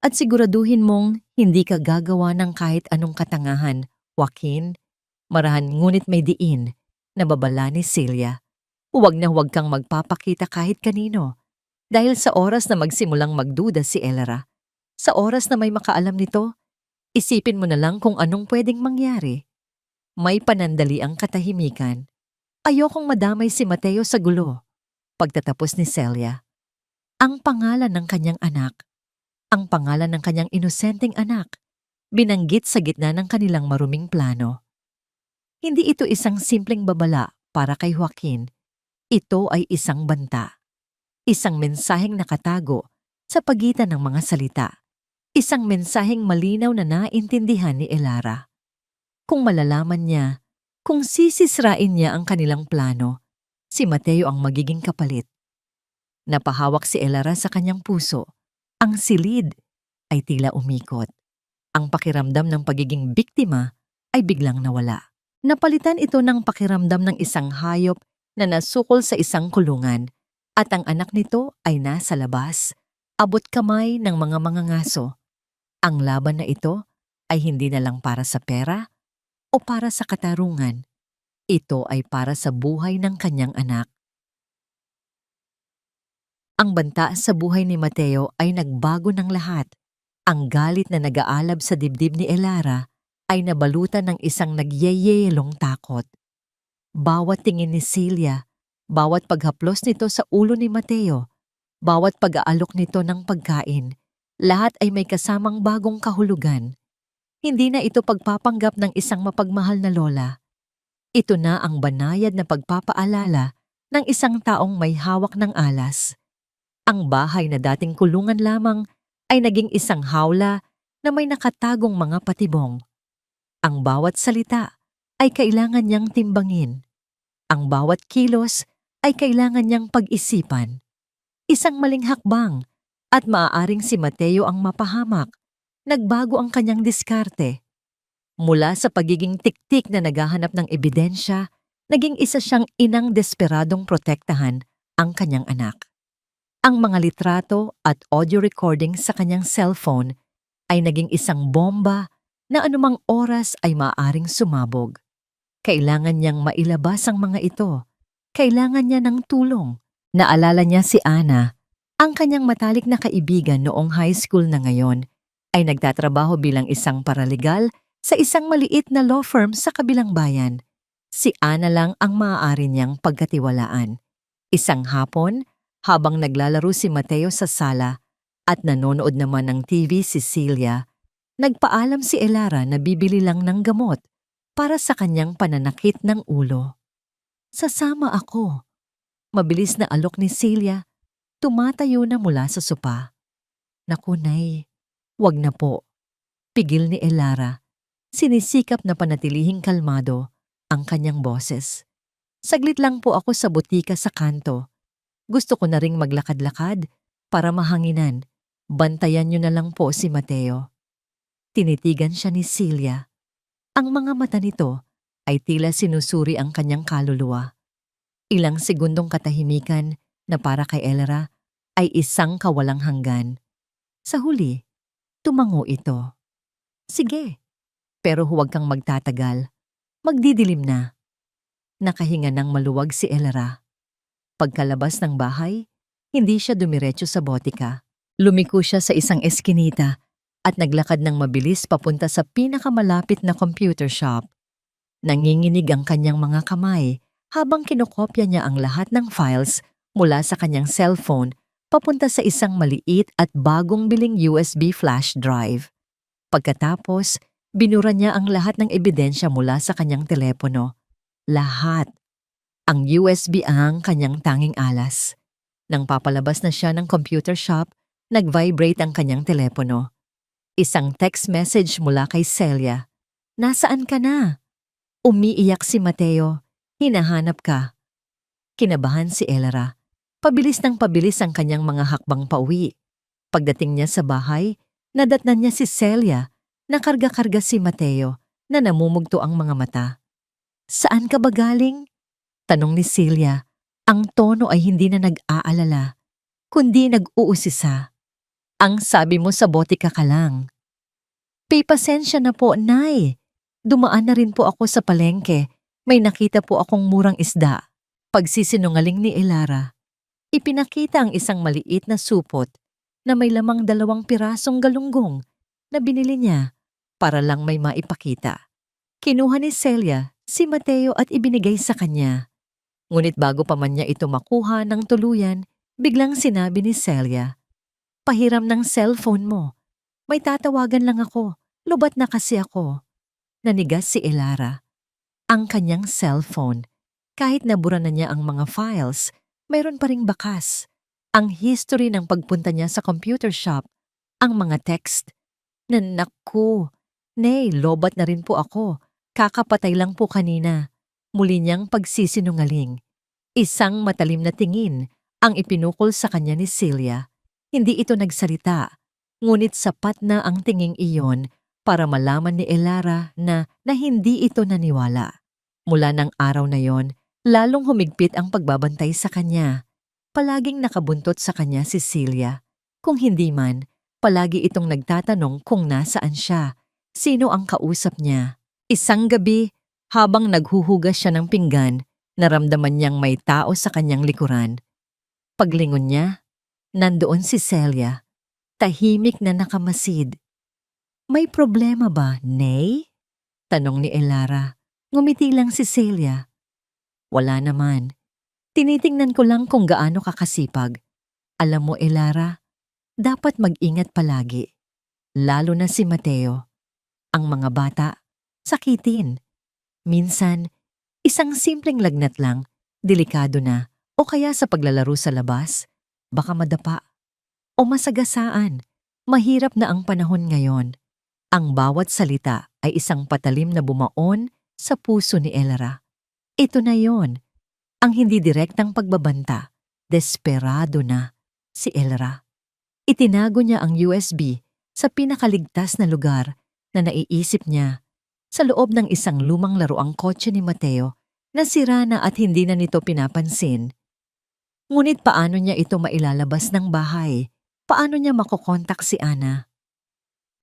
S1: At siguraduhin mong hindi ka gagawa ng kahit anong katangahan, Joaquin. Marahan ngunit may diin, nababala ni Celia. Huwag na huwag kang magpapakita kahit kanino. Dahil sa oras na magsimulang magduda si Elara, sa oras na may makaalam nito, isipin mo na lang kung anong pwedeng mangyari. May panandali ang katahimikan. Ayokong madamay si Mateo sa gulo. Pagtatapos ni Celia, ang pangalan ng kanyang anak, ang pangalan ng kanyang inosenteng anak, binanggit sa gitna ng kanilang maruming plano. Hindi ito isang simpleng babala para kay Joaquin. Ito ay isang banta. Isang mensaheng nakatago sa pagitan ng mga salita. Isang mensaheng malinaw na naintindihan ni Elara. Kung malalaman niya, kung sisisrain niya ang kanilang plano, si Mateo ang magiging kapalit. Napahawak si Elara sa kanyang puso. Ang silid ay tila umikot. Ang pakiramdam ng pagiging biktima ay biglang nawala. Napalitan ito ng pakiramdam ng isang hayop na nasukol sa isang kulungan at ang anak nito ay nasa labas, abot kamay ng mga mangangaso. Ang laban na ito ay hindi na lang para sa pera o para sa katarungan. Ito ay para sa buhay ng kanyang anak. Ang banta sa buhay ni Mateo ay nagbago ng lahat. Ang galit na nag-aalab sa dibdib ni Elara ay nabalutan ng isang nagyeyelong takot. Bawat tingin ni Celia, bawat paghaplos nito sa ulo ni Mateo, bawat pag-aalok nito ng pagkain, lahat ay may kasamang bagong kahulugan. Hindi na ito pagpapanggap ng isang mapagmahal na lola. Ito na ang banayad na pagpapaalala ng isang taong may hawak ng alas. Ang bahay na dating kulungan lamang ay naging isang hawla na may nakatagong mga patibong. Ang bawat salita ay kailangan niyang timbangin. Ang bawat kilos ay kailangan niyang pag-isipan. Isang maling hakbang at maaaring si Mateo ang mapahamak. Nagbago ang kanyang diskarte. Mula sa pagiging tiktik na naghahanap ng ebidensya, naging isa siyang inang desperadong protektahan ang kanyang anak. Ang mga litrato at audio recording sa kanyang cellphone ay naging isang bomba na anumang oras ay maaaring sumabog. Kailangan niyang mailabas ang mga ito. Kailangan niya ng tulong. Naalala niya si Ana, ang kanyang matalik na kaibigan noong high school na ngayon, ay nagtatrabaho bilang isang paralegal sa isang maliit na law firm sa kabilang bayan. Si Ana lang ang maaari niyang pagkatiwalaan. Isang hapon, habang naglalaro si Mateo sa sala At nanonood naman ng TV si Celia, nagpaalam si Elara na bibili lang ng gamot para sa kanyang pananakit ng ulo. Sasama ako. Mabilis na alok ni Celia, tumatayo na mula sa sopa. Naku, Nay, wag na po. Pigil ni Elara. Sinisikap na panatilihing kalmado ang kanyang boses. Saglit lang po ako sa butika sa kanto. Gusto ko na ring maglakad-lakad para mahanginan. Bantayan niyo na lang po si Mateo. Tinitigan siya ni Celia. Ang mga mata nito ay tila sinusuri ang kanyang kaluluwa. Ilang segundong katahimikan na para kay Elara ay isang kawalang hanggan. Sa huli, tumango ito. Sige, pero huwag kang magtatagal. Magdidilim na. Nakahinga ng maluwag si Elara. Pagkalabas ng bahay, hindi siya dumiretso sa botika. Lumiko siya sa isang eskinita at naglakad ng mabilis papunta sa pinakamalapit na computer shop. Nanginginig ang kanyang mga kamay habang kinokopya niya ang lahat ng files mula sa kanyang cellphone papunta sa isang maliit at bagong biling USB flash drive. Pagkatapos, binura niya ang lahat ng ebidensya mula sa kanyang telepono. Lahat. Ang USB ang kanyang tanging alas. Nang papalabas na siya ng computer shop, nag-vibrate ang kanyang telepono. Isang text message mula kay Celia. Nasaan ka na? Umiiyak si Mateo. Hinahanap ka. Kinabahan si Elara. Pabilis ng pabilis ang kanyang mga hakbang pauwi. Pagdating niya sa bahay, nadatnan niya si Celia na karga-karga si Mateo na namumugto ang mga mata. Saan ka ba galing? Tanong ni Celia. Ang tono ay hindi na nag-aalala, kundi nag-uusisa. Ang sabi mo sa botika ka lang. Pasensya na po, Nay. Dumaan na rin po ako sa palengke. May nakita po akong murang isda. Pagsisinungaling ni Elara. Ipinakita ang isang maliit na supot na may lamang 2 pirasong galunggong na binili niya para lang may maipakita. Kinuha ni Celia si Mateo at ibinigay sa kanya. Ngunit bago pa man niya ito makuha ng tuluyan, biglang sinabi ni Celia, "Pahiram ng cellphone mo. May tatawagan lang ako. Lubat na kasi ako." Nanigas si Elara. Ang kanyang cellphone, kahit nabura na niya ang mga files, mayroon pa ring bakas. Ang history ng pagpunta niya sa computer shop, ang mga text. Naku, Nay, lobat na rin po ako. Kakapatay lang po kanina. Muli niyang pagsisinungaling. Isang matalim na tingin ang ipinukol sa kanya ni Celia. Hindi ito nagsalita, ngunit sapat na ang tinging iyon para malaman ni Elara na hindi ito naniwala. Mula ng araw na yon, lalong humigpit ang pagbabantay sa kanya. Palaging nakabuntot sa kanya si Celia. Kung hindi man, palagi itong nagtatanong kung nasaan siya, sino ang kausap niya. Isang gabi, habang naghuhugas siya ng pinggan, naramdaman niyang may tao sa kanyang likuran. Paglingon niya, nandoon si Celia, tahimik na nakamasid. May problema ba, Nay? Tanong ni Elara. Ngumiti lang si Celia. Wala naman. Tinitingnan ko lang kung gaano kakasipag. Alam mo, Elara, dapat mag-ingat palagi. Lalo na si Mateo. Ang mga bata, sakitin. Minsan, isang simpleng lagnat lang, delikado na, o kaya sa paglalaro sa labas, baka madapa. O masagasaan, mahirap na ang panahon ngayon. Ang bawat salita ay isang patalim na bumaon sa puso ni Elara. Ito na yon, ang hindi direktang pagbabanta. Desperado na si Elara. Itinago niya ang USB sa pinakaligtas na lugar na naiisip niya, sa loob ng isang lumang laruang kotse ni Mateo na sira na at hindi na nito pinapansin. Ngunit paano niya ito mailalabas ng bahay? Paano niya makokontak si Ana?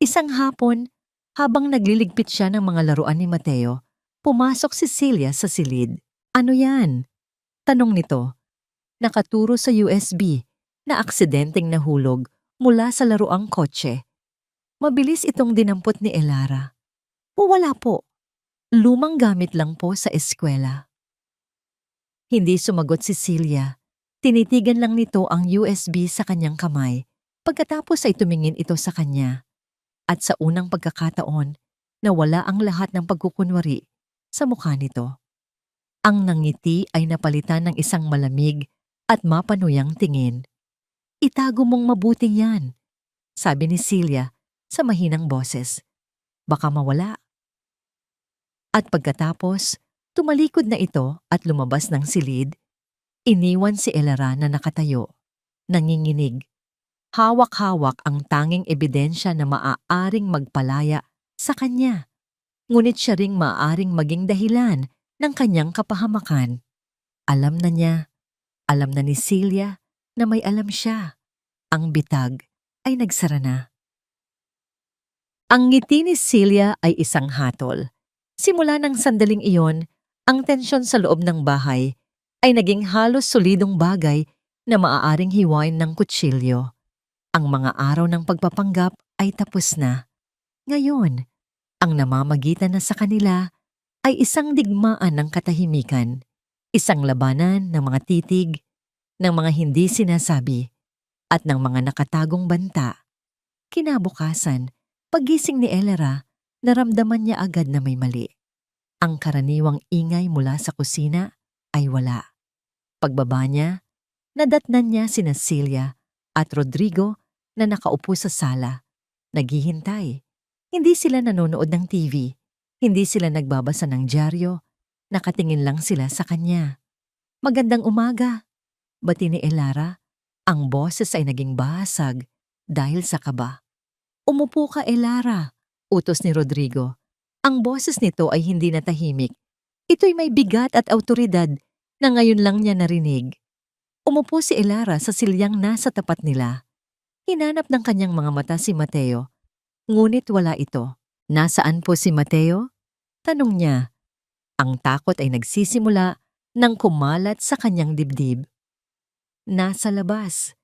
S1: Isang hapon, habang nagliligpit siya ng mga laruan ni Mateo, pumasok si Celia sa silid. Ano yan? Tanong nito. Nakaturo sa USB na aksidenteng nahulog mula sa laruang kotse. Mabilis itong dinampot ni Elara. Wala po. Lumang gamit lang po sa eskwela. Hindi sumagot si Celia. Tinitigan lang nito ang USB sa kanyang kamay. Pagkatapos ay tumingin ito sa kanya at sa unang pagkakataon nawala ang lahat ng pagkukunwari sa mukha nito. Ang nangiti ay napalitan ng isang malamig at mapanuyang tingin. "Itago mong mabuti yan," sabi ni Celia sa mahinang boses. "Baka mawala." At pagkatapos, tumalikod na ito at lumabas ng silid. Iniwan si Elara na nakatayo, nanginginig. Hawak-hawak ang tanging ebidensya na maaaring magpalaya sa kanya. Ngunit siya ring maaaring maging dahilan ng kanyang kapahamakan. Alam na niya, alam na ni Celia na may alam siya. Ang bitag ay nagsara na. Ang ngiti ni Celia ay isang hatol. Simula ng sandaling iyon, ang tensyon sa loob ng bahay ay naging halos solidong bagay na maaaring hiwain ng kutsilyo. Ang mga araw ng pagpapanggap ay tapos na. Ngayon, ang namamagitan na sa kanila ay isang digmaan ng katahimikan, isang labanan ng mga titig, ng mga hindi sinasabi, at ng mga nakatagong banta. Kinabukasan, paggising ni Elara, naramdaman niya agad na may mali. Ang karaniwang ingay mula sa kusina ay wala. Pagbaba niya, nadatnan niya sina Celia at Rodrigo na nakaupo sa sala. Naghihintay. Hindi sila nanonood ng TV. Hindi sila nagbabasa ng dyaryo. Nakatingin lang sila sa kanya. "Magandang umaga," bati ni Elara. Ang boses ay naging basag dahil sa kaba. "Umupo ka, Elara," utos ni Rodrigo. Ang boses nito ay hindi na tahimik. Ito'y may bigat at awtoridad na ngayon lang niya narinig. Umupo si Elara sa silyang nasa tapat nila. Hinanap ng kanyang mga mata si Mateo, ngunit wala ito. "Nasaan po si Mateo?" tanong niya. Ang takot ay nagsisimula nang kumalat sa kanyang dibdib. "Nasa labas.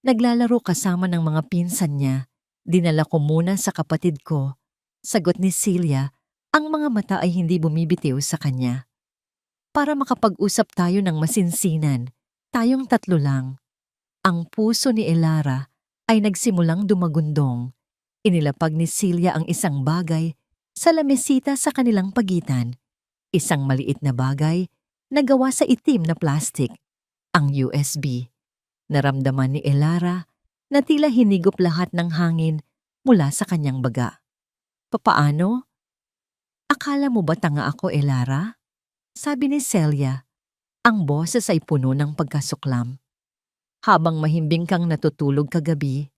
S1: Naglalaro kasama ng mga pinsan niya. Dinala ko muna sa kapatid ko," sagot ni Celia. Ang mga mata ay hindi bumibitiw sa kanya. "Para makapag-usap tayo ng masinsinan, tayong tatlo lang." Ang puso ni Elara ay nagsimulang dumagundong. Inilapag ni Celia ang isang bagay sa lamesita sa kanilang pagitan. Isang maliit na bagay na gawa sa itim na plastik, ang USB. Naramdaman ni Elara na tila hinigop lahat ng hangin mula sa kanyang baga. "Papaano? Akala mo ba tanga ako, Elara?" sabi ni Celia. Ang boses ay puno ng pagkasuklam. "Habang mahimbing kang natutulog kagabi,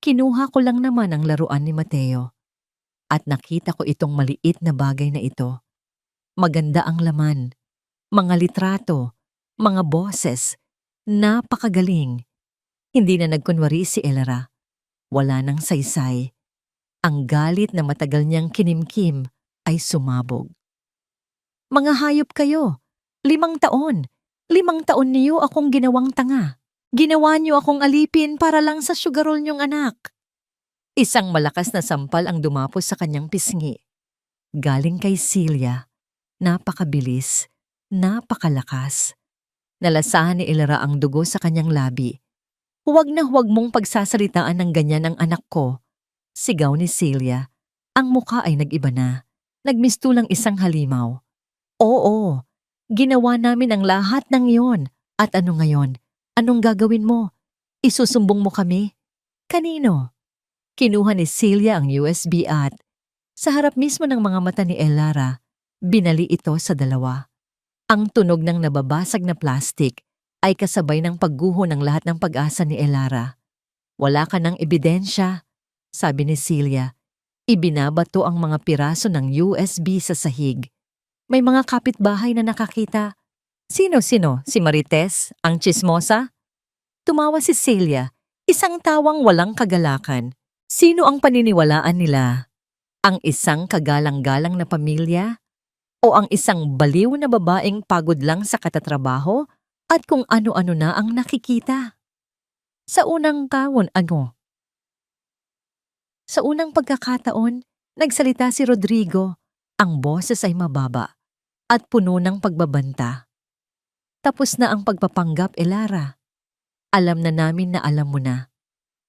S1: kinuha ko lang naman ang laruan ni Mateo. At nakita ko itong maliit na bagay na ito. Maganda ang laman, mga litrato, mga boses, napakagaling." Hindi na nagkunwari si Elara. Wala nang saysay. Ang galit na matagal niyang kinimkim ay sumabog. "Mga hayop kayo! 5 taon! 5 taon niyo akong ginawang tanga. Ginawa niyo akong alipin para lang sa sugarol niyong anak." Isang malakas na sampal ang dumapos sa kanyang pisngi. Galing kay Celia. Napakabilis, napakalakas. Nalasahan ni Elara ang dugo sa kanyang labi. "Huwag na huwag mong pagsasalitaan ng ganyan ang anak ko," sigaw ni Celia. Ang mukha ay nag-iba na. Nagmistulang isang halimaw. "Oo, ginawa namin ang lahat ng iyon. At ano ngayon? Anong gagawin mo? Isusumbong mo kami?" "Kanino?" Kinuha ni Celia ang USB at, sa harap mismo ng mga mata ni Elara, binali ito sa dalawa. Ang tunog ng nababasag na plastik ay kasabay ng pagguho ng lahat ng pag-asa ni Elara. "Wala ka ng ebidensya," sabi ni Celia. Ibinabato ang mga piraso ng USB sa sahig. "May mga kapitbahay na nakakita." "Sino-sino? Si Marites, ang tsismosa?" Tumawa si Celia, isang tawang walang kagalakan. Sino ang paniniwalaan nila? Ang isang kagalang-galang na pamilya? O ang isang baliw na babaeng pagod lang sa katatrabaho at kung ano-ano na ang nakikita? Sa unang Sa unang pagkakataon, nagsalita si Rodrigo. Ang boses ay mababa at puno ng pagbabanta. "Tapos na ang pagpapanggap, Elara. Alam na namin na alam mo na.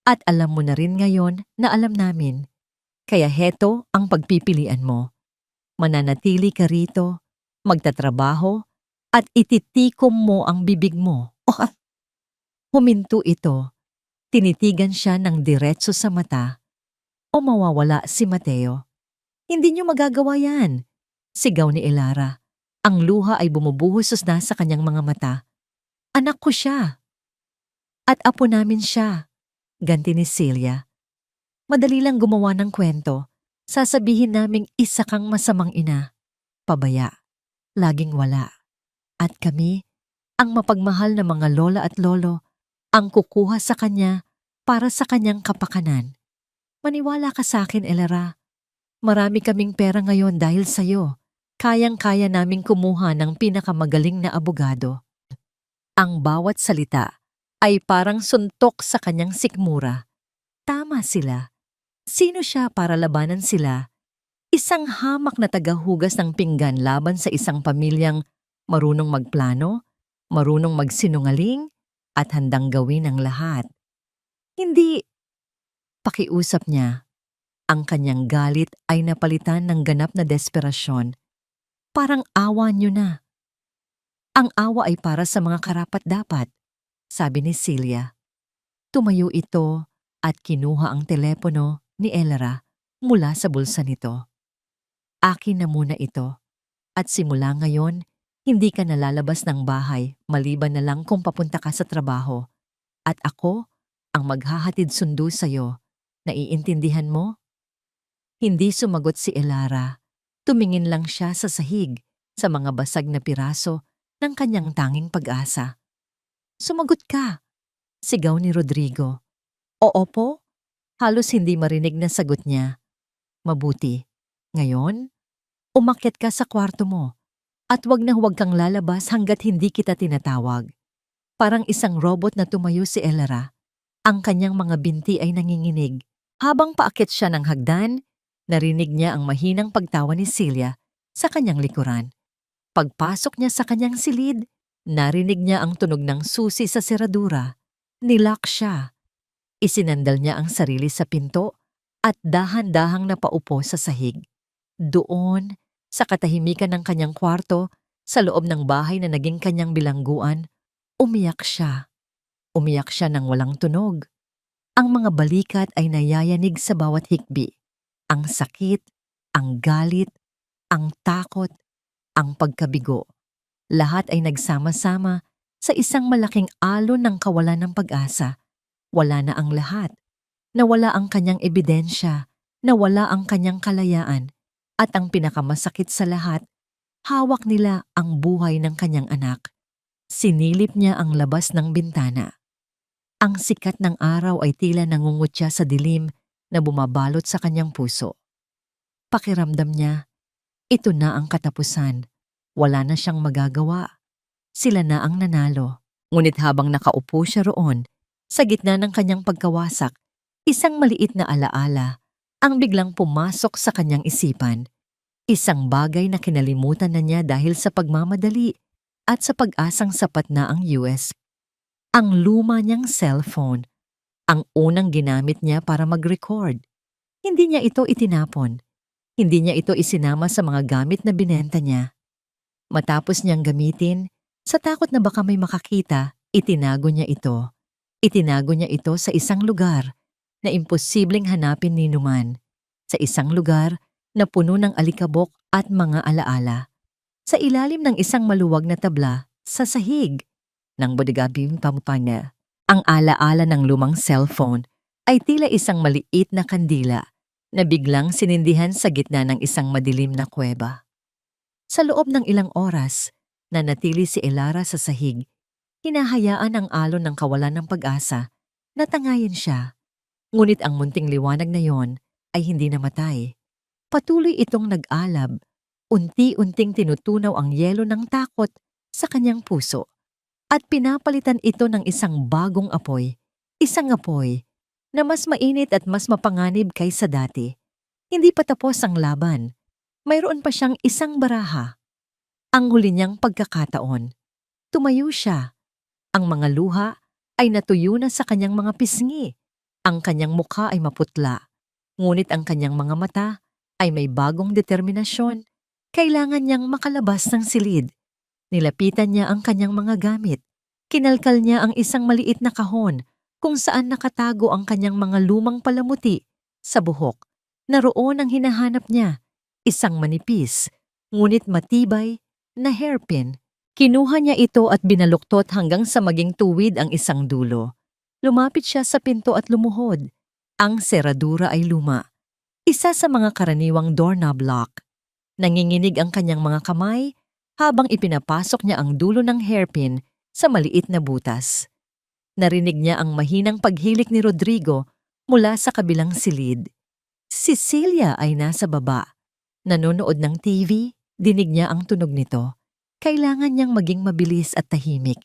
S1: At alam mo na rin ngayon na alam namin. Kaya heto ang pagpipilian mo. Mananatili ka rito, magtatrabaho, at ititikom mo ang bibig mo. Huminto ito. Tinitigan siya ng diretso sa mata. O mawawala si Mateo. Hindi niyo magagawa yan. Sigaw ni Elara. Ang luha ay bumubuhos na sa kanyang mga mata. Anak ko siya. At apo namin siya. Ganti ni Celia. Madali lang gumawa ng kwento. Sasabihin naming isa kang masamang ina. Pabaya. Laging wala. At kami, ang mapagmahal na mga lola at lolo, ang kukuha sa kanya para sa kanyang kapakanan. Maniwala ka sa akin, Elara. Marami kaming pera ngayon dahil sa'yo. Kayang-kaya naming kumuha ng pinakamagaling na abogado. Ang bawat salita ay parang suntok sa kanyang sikmura. Tama sila. Sino siya para labanan sila? Isang hamak na tagahugas ng pinggan laban sa isang pamilyang marunong magplano, marunong magsinungaling, at handang gawin ang lahat. Hindi. Pakiusap niya. Ang kanyang galit ay napalitan ng ganap na desperasyon. Parang awa niyo na. Ang awa ay para sa mga karapat-dapat, sabi ni Celia. Tumayo ito at kinuha ang telepono ni Elara mula sa bulsa nito. Akin na muna ito at simula ngayon, hindi ka nalalabas ng bahay maliban na lang kung papunta ka sa trabaho. At ako ang maghahatid sundo sa'yo. Naiintindihan mo? Hindi sumagot si Elara. Tumingin lang siya sa sahig, sa mga basag na piraso ng kanyang tanging pag-asa. Sumagot ka, sigaw ni Rodrigo. Oo po, halos hindi marinig na sagot niya. Mabuti. Ngayon, umakyat ka sa kwarto mo at huwag kang lalabas hanggat hindi kita tinatawag. Parang isang robot na tumayo si Elara. Ang kanyang mga binti ay nanginginig. Habang paakyat siya ng hagdan, narinig niya ang mahinang pagtawa ni Celia sa kanyang likuran. Pagpasok niya sa kanyang silid, narinig niya ang tunog ng susi sa seradura. Nilock siya. Isinandal niya ang sarili sa pinto at dahan-dahang napaupo sa sahig. Doon, sa katahimikan ng kanyang kwarto, sa loob ng bahay na naging kanyang bilangguan, umiyak siya. Umiyak siya ng walang tunog. Ang mga balikat ay nayayanig sa bawat hikbi. Ang sakit, ang galit, ang takot, ang pagkabigo. Lahat ay nagsama-sama sa isang malaking alon ng kawalan ng pag-asa. Wala na ang lahat. Nawala ang kanyang ebidensya, nawala ang kanyang kalayaan, at ang pinakamasakit sa lahat, hawak nila ang buhay ng kanyang anak. Sinilip niya ang labas ng bintana. Ang sikat ng araw ay tila nangungutya sa dilim na bumabalot sa kanyang puso. Pakiramdam niya, ito na ang katapusan. Wala na siyang magagawa. Sila na ang nanalo. Ngunit habang nakaupo siya roon, sa gitna ng kanyang pagkawasak, isang maliit na alaala ang biglang pumasok sa kanyang isipan. Isang bagay na kinalimutan na niya dahil sa pagmamadali at sa pag-asang sapat na ang US. Ang luma niyang cellphone, ang unang ginamit niya para mag-record. Hindi niya ito itinapon. Hindi niya ito isinama sa mga gamit na binenta niya. Matapos niyang gamitin, sa takot na baka may makakita, itinago niya ito. Itinago niya ito sa isang lugar na imposibleng hanapin ni numan. Sa isang lugar na puno ng alikabok at mga alaala. Sa ilalim ng isang maluwag na tabla sa sahig ng bodegabi pampanga. Ang alaala ng lumang cellphone ay tila isang maliit na kandila na biglang sinindihan sa gitna ng isang madilim na kuweba. Sa loob ng ilang oras, nanatili si Elara sa sahig. Hinahayaan ang alon ng kawalan ng pag-asa na tangayin siya. Ngunit ang munting liwanag na yon ay hindi namatay. Patuloy itong nag-alab. Unti-unting tinutunaw ang yelo ng takot sa kanyang puso. At pinapalitan ito ng isang bagong apoy. Isang apoy na mas mainit at mas mapanganib kaysa dati. Hindi pa tapos ang laban. Mayroon pa siyang isang baraha. Ang huli niyang pagkakataon. Tumayo siya. Ang mga luha ay natuyo na sa kanyang mga pisngi. Ang kanyang mukha ay maputla, ngunit ang kanyang mga mata ay may bagong determinasyon. Kailangan niyang makalabas ng silid. Nilapitan niya ang kanyang mga gamit. Kinalkal niya ang isang maliit na kahon kung saan nakatago ang kanyang mga lumang palamuti sa buhok. Naroon ang hinahanap niya, isang manipis, ngunit matibay na hairpin. Kinuha niya ito at binaluktot hanggang sa maging tuwid ang isang dulo. Lumapit siya sa pinto at lumuhod. Ang seradura ay luma. Isa sa mga karaniwang doorknob lock. Nanginginig ang kanyang mga kamay habang ipinapasok niya ang dulo ng hairpin sa maliit na butas. Narinig niya ang mahinang paghilik ni Rodrigo mula sa kabilang silid. Si Celia ay nasa baba. Nanonood ng TV, dinig niya ang tunog nito. Kailangan niyang maging mabilis at tahimik.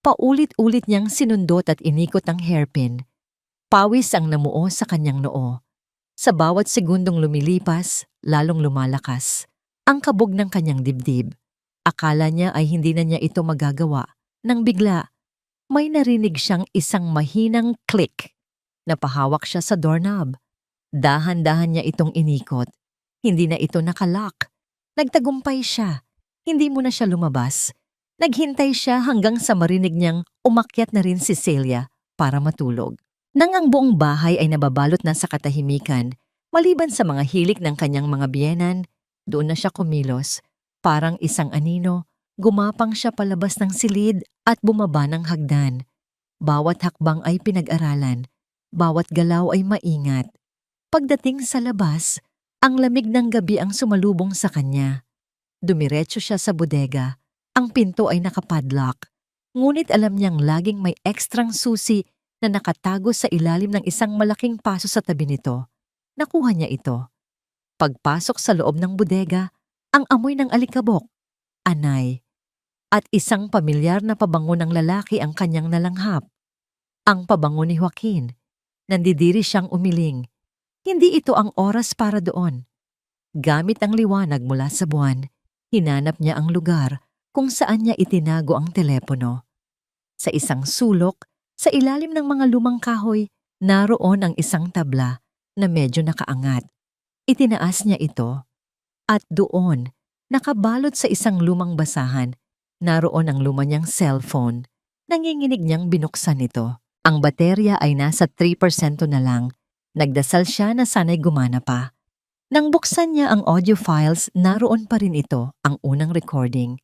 S1: Paulit-ulit niyang sinundot at inikot ang hairpin. Pawis ang namuo sa kanyang noo. Sa bawat segundong lumilipas, lalong lumalakas ang kabog ng kanyang dibdib. Akala niya ay hindi na niya ito magagawa. Nang bigla, may narinig siyang isang mahinang click. Napahawak siya sa doorknob. Dahan-dahan niya itong inikot. Hindi na ito nakalock. Nagtagumpay siya. Hindi mo na siya lumabas. Naghintay siya hanggang sa marinig niyang umakyat na rin si Celia para matulog. Nang ang buong bahay ay nababalot na sa katahimikan, maliban sa mga hilik ng kanyang mga biyenan, doon na siya kumilos. Parang isang anino, gumapang siya palabas ng silid at bumaba ng hagdan. Bawat hakbang ay pinag-aralan, bawat galaw ay maingat. Pagdating sa labas, ang lamig ng gabi ang sumalubong sa kanya. Dumiretso siya sa bodega. Ang pinto ay nakapadlock. Ngunit alam niyang laging may ekstrang susi na nakatago sa ilalim ng isang malaking paso sa tabi nito. Nakuha niya ito. Pagpasok sa loob ng bodega, ang amoy ng alikabok, anay, at isang pamilyar na pabango ng lalaki ang kanyang nalanghap. Ang pabango ni Joaquin. Nandidiri siyang umiling. Hindi ito ang oras para doon. Gamit ang liwanag mula sa buwan, hinanap niya ang lugar kung saan niya itinago ang telepono. Sa isang sulok, sa ilalim ng mga lumang kahoy, naroon ang isang tabla na medyo nakaangat. Itinaas niya ito. At doon, nakabalot sa isang lumang basahan, naroon ang luma niyang cellphone. Nanginginig niyang binuksan ito. Ang baterya ay nasa 3% na lang. Nagdasal siya na sana'y gumana pa. Nang buksan niya ang audio files, naroon pa rin ito, ang unang recording.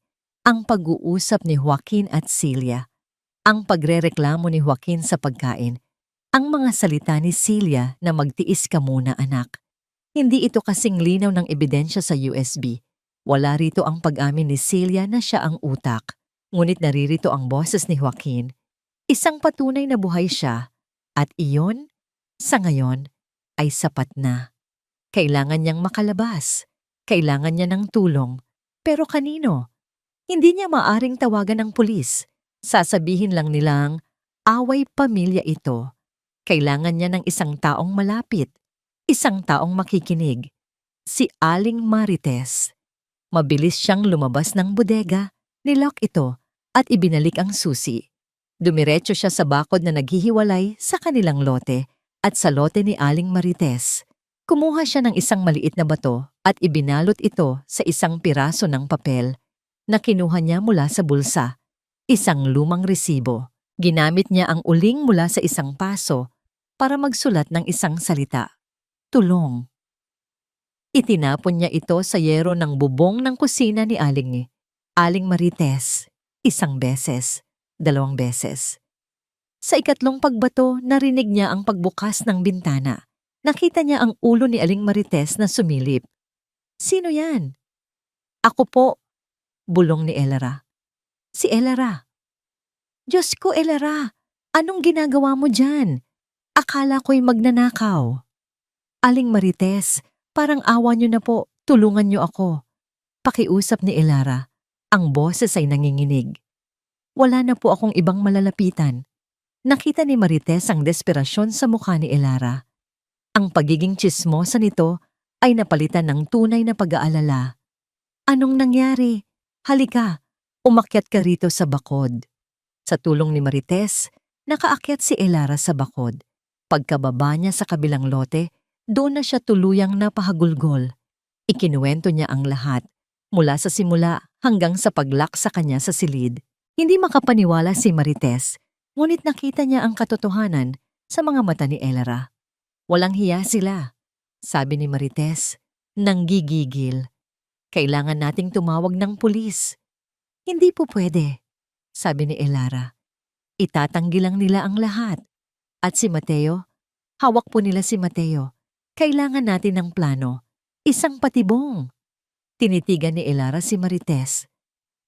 S1: Ang pag-uusap ni Joaquin at Celia. Ang pagrereklamo ni Joaquin sa pagkain. Ang mga salita ni Celia na magtiis ka muna anak. Hindi ito kasing linaw ng ebidensya sa USB. Wala rito ang pag-amin ni Celia na siya ang utak. Ngunit naririto ang boses ni Joaquin. Isang patunay na buhay siya. At iyon, sa ngayon, ay sapat na. Kailangan niyang makalabas. Kailangan niya ng tulong. Pero kanino? Hindi niya maaring tawagan ng pulis. Sasabihin lang nilang, away pamilya ito. Kailangan niya ng isang taong malapit. Isang taong makikinig. Si Aling Marites. Mabilis siyang lumabas ng bodega, nilock ito at ibinalik ang susi. Dumiretso siya sa bakod na naghihiwalay sa kanilang lote at sa lote ni Aling Marites. Kumuha siya ng isang maliit na bato at ibinalot ito sa isang piraso ng papel na kinuha niya mula sa bulsa. Isang lumang resibo. Ginamit niya ang uling mula sa isang paso para magsulat ng isang salita. Tulong. Itinapon niya ito sa yero ng bubong ng kusina ni Aling Marites. 1 beses, 2 beses. Sa ikatlong pagbato, narinig niya ang pagbukas ng bintana. Nakita niya ang ulo ni Aling Marites na sumilip. Sino yan? Ako po, bulong ni Elara. Si Elara. Diyos ko, Elara, anong ginagawa mo dyan? Akala ko'y magnanakaw. Aling Marites, parang awa niyo na po, tulungan niyo ako. Pakiusap ni Elara. Ang boses ay nanginginig. Wala na po akong ibang malalapitan. Nakita ni Marites ang desperasyon sa mukha ni Elara. Ang pagiging tsismosa nito ay napalitan ng tunay na pag-aalala. Anong nangyari? Halika, umakyat ka rito sa bakod. Sa tulong ni Marites, nakaakyat si Elara sa bakod. Pagkababa niya sa kabilang lote, doon na siya tuluyang napahagulgol. Ikinuwento niya ang lahat, mula sa simula hanggang sa paglak sa kanya sa silid. Hindi makapaniwala si Marites, ngunit nakita niya ang katotohanan sa mga mata ni Elara. Walang hiya sila, sabi ni Marites, nanggigigil. Kailangan nating tumawag ng pulis. Hindi po pwede, sabi ni Elara. Itatanggi lang nila ang lahat. At si Mateo, hawak po nila si Mateo. Kailangan natin ng plano. Isang patibong. Tinitigan ni Elara si Marites.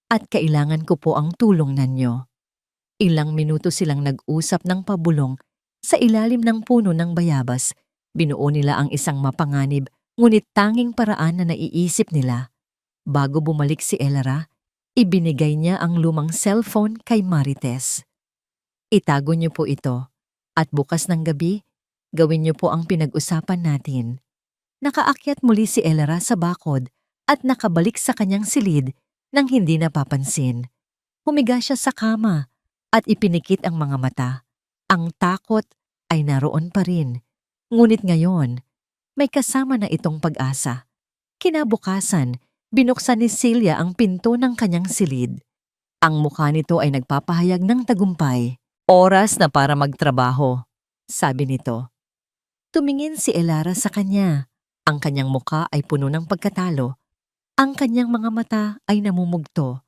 S1: At kailangan ko po ang tulong ninyo. Ilang minuto silang nag-usap ng pabulong sa ilalim ng puno ng bayabas. Binuo nila ang isang mapanganib, ngunit tanging paraan na naiisip nila. Bago bumalik si Elara, ibinigay niya ang lumang cellphone kay Marites. Itago niyo po ito. At bukas ng gabi, gawin niyo po ang pinag-usapan natin. Nakaakyat muli si Elara sa bakod at nakabalik sa kanyang silid nang hindi napapansin. Humiga siya sa kama at ipinikit ang mga mata. Ang takot ay naroon pa rin. Ngunit ngayon, may kasama na itong pag-asa. Kinabukasan, binuksan ni Celia ang pinto ng kanyang silid. Ang mukha nito ay nagpapahayag ng tagumpay. Oras na para magtrabaho, sabi nito. Tumingin si Elara sa kanya. Ang kanyang mukha ay puno ng pagkatalo. Ang kanyang mga mata ay namumugto.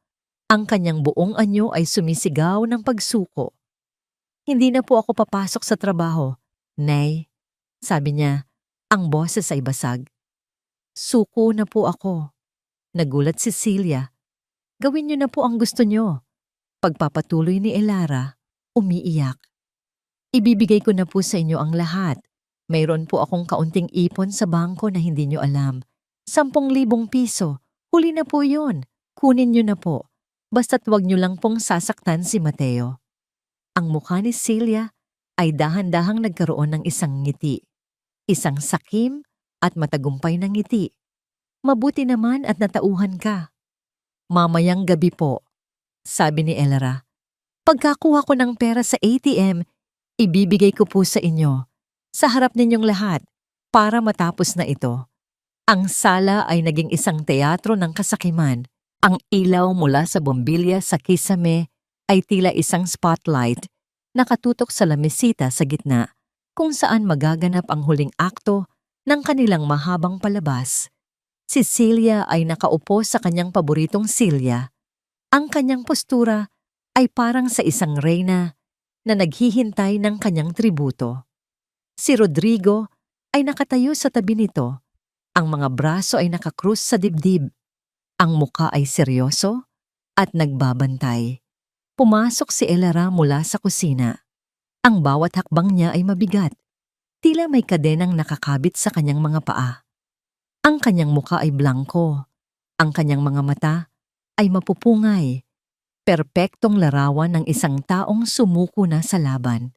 S1: Ang kanyang buong anyo ay sumisigaw ng pagsuko. Hindi na po ako papasok sa trabaho, Nay, sabi niya. Ang boses ay basag. Suko na po ako. Nagulat si Celia. Gawin niyo na po ang gusto niyo. Pagpapatuloy ni Elara, umiiyak. Ibibigay ko na po sa inyo ang lahat. Mayroon po akong kaunting ipon sa bangko na hindi nyo alam. 10,000 piso. Huli na po yun. Kunin nyo na po. Basta't wag nyo lang pong sasaktan si Mateo. Ang mukha ni Celia ay dahan-dahang nagkaroon ng isang ngiti. Isang sakim at matagumpay na ngiti. Mabuti naman at natauhan ka. Mamayang gabi po, sabi ni Elara. Pagkakuha ko ng pera sa ATM, ibibigay ko po sa inyo, sa harap ninyong lahat, para matapos na ito. Ang sala ay naging isang teatro ng kasakiman. Ang ilaw mula sa bombilya sa kisame ay tila isang spotlight, nakatutok sa lamesita sa gitna, kung saan magaganap ang huling akto ng kanilang mahabang palabas. Si Celia ay nakaupo sa kanyang paboritong silya. Ang kanyang postura ay parang sa isang reyna na naghihintay ng kanyang tributo. Si Rodrigo ay nakatayo sa tabi nito. Ang mga braso ay nakakrus sa dibdib. Ang muka ay seryoso at nagbabantay. Pumasok si Elara mula sa kusina. Ang bawat hakbang niya ay mabigat. Tila may kadenang nakakabit sa kanyang mga paa. Ang kanyang muka ay blangko. Ang kanyang mga mata ay mapupungay. Perpektong larawan ng isang taong sumuko na sa laban.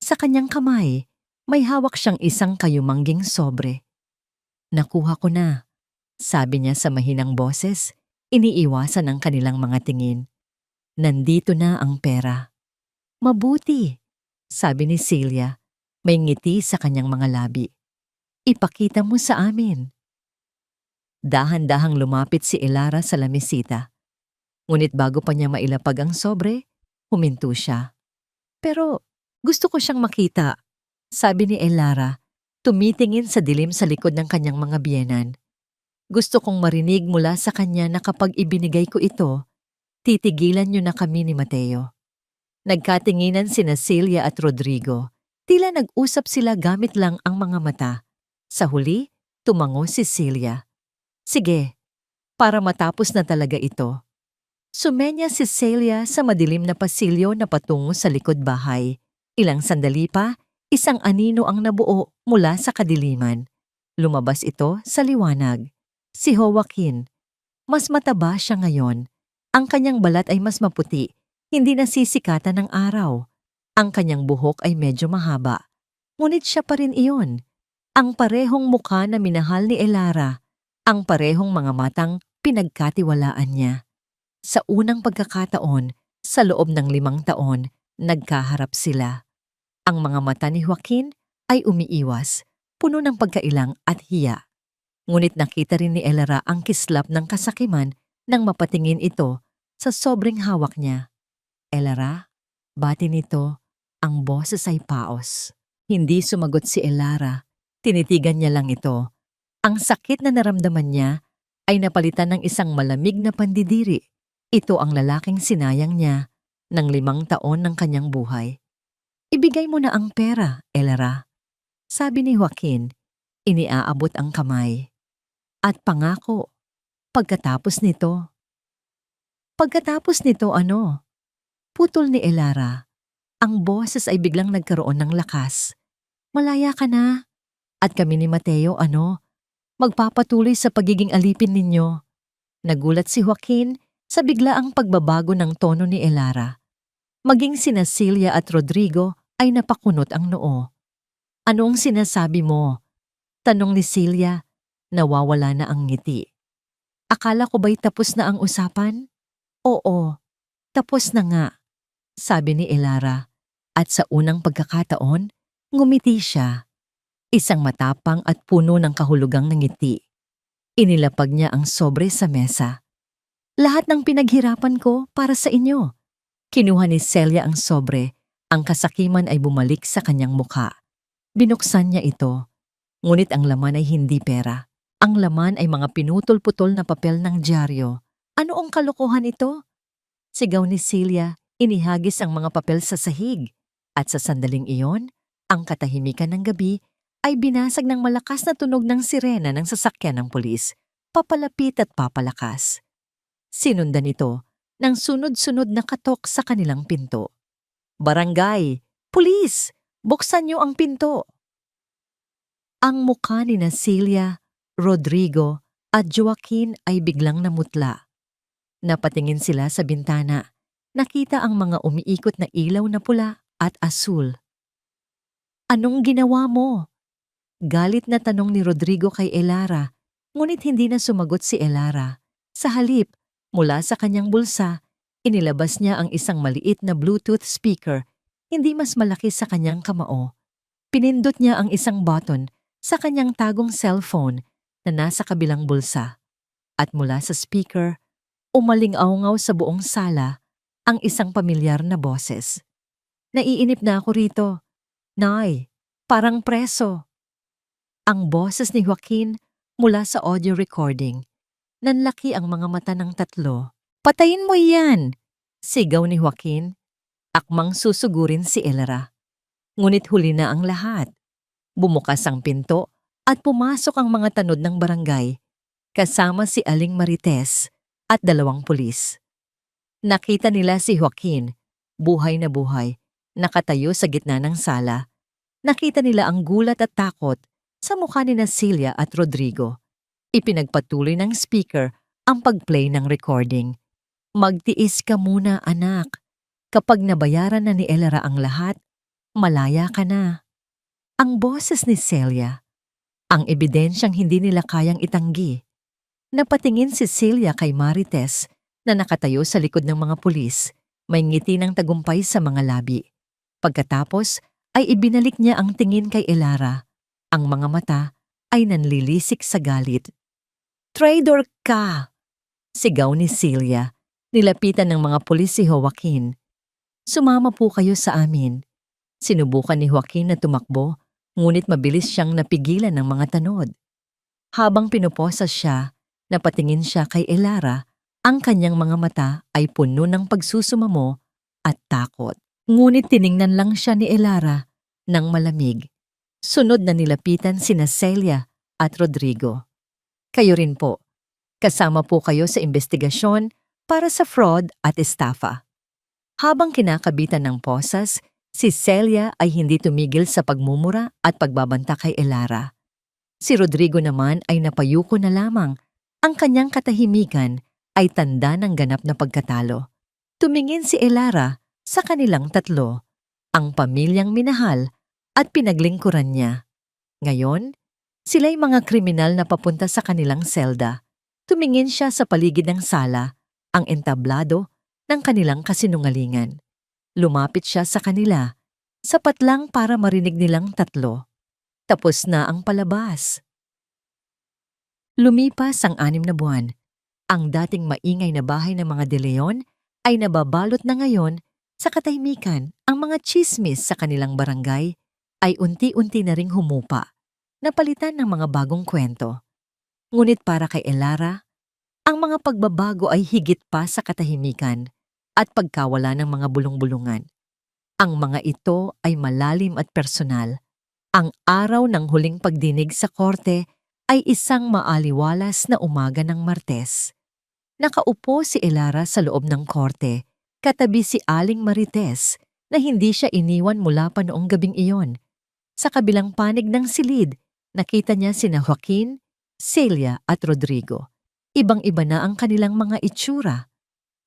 S1: Sa kanyang kamay, may hawak siyang isang kayumangging sobre. Nakuha ko na, sabi niya sa mahinang boses, iniiwasan ang kanilang mga tingin. Nandito na ang pera. Mabuti, sabi ni Celia, may ngiti sa kanyang mga labi. Ipakita mo sa amin. Dahan-dahang lumapit si Elara sa lamesita. Ngunit bago pa niya mailapag ang sobre, huminto siya. Pero gusto ko siyang makita, sabi ni Elara, tumitingin sa dilim sa likod ng kanyang mga biyenan. Gusto kong marinig mula sa kanya na kapag ibinigay ko ito, titigilan niyo na kami ni Mateo. Nagkatinginan sina Celia at Rodrigo. Tila nag-usap sila gamit lang ang mga mata. Sa huli, tumango si Celia. Sige, para matapos na talaga ito. Sumenya si Celia sa madilim na pasilyo na patungo sa likod bahay. Ilang sandali pa, isang anino ang nabuo mula sa kadiliman. Lumabas ito sa liwanag. Si Joaquin. Mas mataba siya ngayon. Ang kanyang balat ay mas maputi, hindi nasisikatan ng araw. Ang kanyang buhok ay medyo mahaba. Ngunit siya pa rin iyon. Ang parehong mukha na minahal ni Elara. Ang parehong mga matang pinagkatiwalaan niya. Sa unang pagkakataon, sa loob ng 5 taon, nagkaharap sila. Ang mga mata ni Joaquin ay umiiwas, puno ng pagkailang at hiya. Ngunit nakita rin ni Elara ang kislap ng kasakiman nang mapatingin ito sa sobrang hawak niya. Elara, bati nito, ang boses ay paos. Hindi sumagot si Elara. Tinitigan niya lang ito. Ang sakit na naramdaman niya ay napalitan ng isang malamig na pandidiri. Ito ang lalaking sinayang niya ng 5 taon ng kanyang buhay. Ibigay mo na ang pera, Elara. Sabi ni Joaquin, iniaabot ang kamay. At pangako, pagkatapos nito. Pagkatapos nito ano? Putol ni Elara. Ang boses ay biglang nagkaroon ng lakas. Malaya ka na. At kami ni Mateo magpapatuloy sa pagiging alipin ninyo. Nagulat si Joaquin sa biglaang pagbabago ng tono ni Elara. Maging sina Celia at Rodrigo ay napakunot ang noo. Ano ang sinasabi mo? Tanong ni Celia, nawawala na ang ngiti. Akala ko ba'y tapos na ang usapan? Oo, tapos na nga, sabi ni Elara. At sa unang pagkakataon, ngumiti siya. Isang matapang at puno ng kahulugang na ngiti. Inilapag niya ang sobre sa mesa. Lahat ng pinaghirapan ko para sa inyo. Kinuha ni Celia ang sobre. Ang kasakiman ay bumalik sa kanyang mukha. Binuksan niya ito. Ngunit ang laman ay hindi pera. Ang laman ay mga pinutol-putol na papel ng dyaryo. Ano ang kalokohan ito? Sigaw ni Celia, inihagis ang mga papel sa sahig. At sa sandaling iyon, ang katahimikan ng gabi ay binasag ng malakas na tunog ng sirena ng sasakyan ng pulis, papalapit at papalakas. Sinundan ito ng sunod-sunod na katok sa kanilang pinto. Barangay! Pulis! Buksan niyo ang pinto! Ang mukha ni Celia, Rodrigo at Joaquin ay biglang namutla. Napatingin sila sa bintana. Nakita ang mga umiikot na ilaw na pula at asul. Anong ginawa mo? Galit na tanong ni Rodrigo kay Elara, ngunit hindi na sumagot si Elara. Sa halip, mula sa kanyang bulsa, inilabas niya ang isang maliit na Bluetooth speaker, hindi mas malaki sa kanyang kamao. Pinindot niya ang isang button sa kanyang tagong cellphone na nasa kabilang bulsa. At mula sa speaker, umaling-aungaw sa buong sala ang isang pamilyar na boses. Naiinip na ako rito. Nay, parang preso. Ang boses ni Joaquin mula sa audio recording. Nanlaki ang mga mata ng tatlo. Patayin mo yan! Sigaw ni Joaquin. Akmang susugurin si Elara. Ngunit huli na ang lahat. Bumukas ang pinto at pumasok ang mga tanod ng barangay, kasama si Aling Marites at 2 pulis. Nakita nila si Joaquin, buhay na buhay, nakatayo sa gitna ng sala. Nakita nila ang gulat at takot sa mukha ni Celia at Rodrigo. Ipinagpatuloy ng speaker ang pag-play ng recording. Magtiis ka muna, anak. Kapag nabayaran na ni Elara ang lahat, malaya ka na. Ang boses ni Celia. Ang ebidensyang hindi nila kayang itanggi. Napatingin si Celia kay Marites na nakatayo sa likod ng mga pulis, may ngiti ng tagumpay sa mga labi. Pagkatapos ay ibinalik niya ang tingin kay Elara. Ang mga mata ay nanlilisik sa galit. Traitor ka! Sigaw ni Celia. Nilapitan ng mga pulis si Joaquin. Sumama po kayo sa amin. Sinubukan ni Joaquin na tumakbo, ngunit mabilis siyang napigilan ng mga tanod. Habang pinuposas siya, napatingin siya kay Elara, ang kanyang mga mata ay puno ng pagsusumamo at takot. Ngunit tiningnan lang siya ni Elara ng malamig. Sunod na nilapitan sina Celia at Rodrigo. Kayo rin po. Kasama po kayo sa investigasyon para sa fraud at estafa. Habang kinakabitan ng posas, si Celia ay hindi tumigil sa pagmumura at pagbabanta kay Elara. Si Rodrigo naman ay napayuko na lamang. Ang kanyang katahimikan ay tanda ng ganap na pagkatalo. Tumingin si Elara sa kanilang tatlo, ang pamilyang minahal at pinaglingkuran niya. Ngayon, sila'y mga kriminal na papunta sa kanilang selda. Tumingin siya sa paligid ng sala, ang entablado ng kanilang kasinungalingan. Lumapit siya sa kanila. Sapat lang para marinig nilang tatlo. Tapos na ang palabas. Lumipas ang 6 na buwan. Ang dating maingay na bahay ng mga De Leon ay nababalot na ngayon sa katahimikan. Ang mga tsismis sa kanilang barangay ay unti-unti na ring humupa, napalitan ng mga bagong kwento. Ngunit para kay Elara, ang mga pagbabago ay higit pa sa katahimikan at pagkawala ng mga bulong-bulungan. Ang mga ito ay malalim at personal. Ang araw ng huling pagdinig sa korte ay isang maaliwalas na umaga ng Martes. Nakaupo si Elara sa loob ng korte, katabi si Aling Marites na hindi siya iniwan mula pa noong gabing iyon. Sa kabilang panig ng silid, nakita niya sina Joaquin, Celia at Rodrigo. Ibang-iba na ang kanilang mga itsura.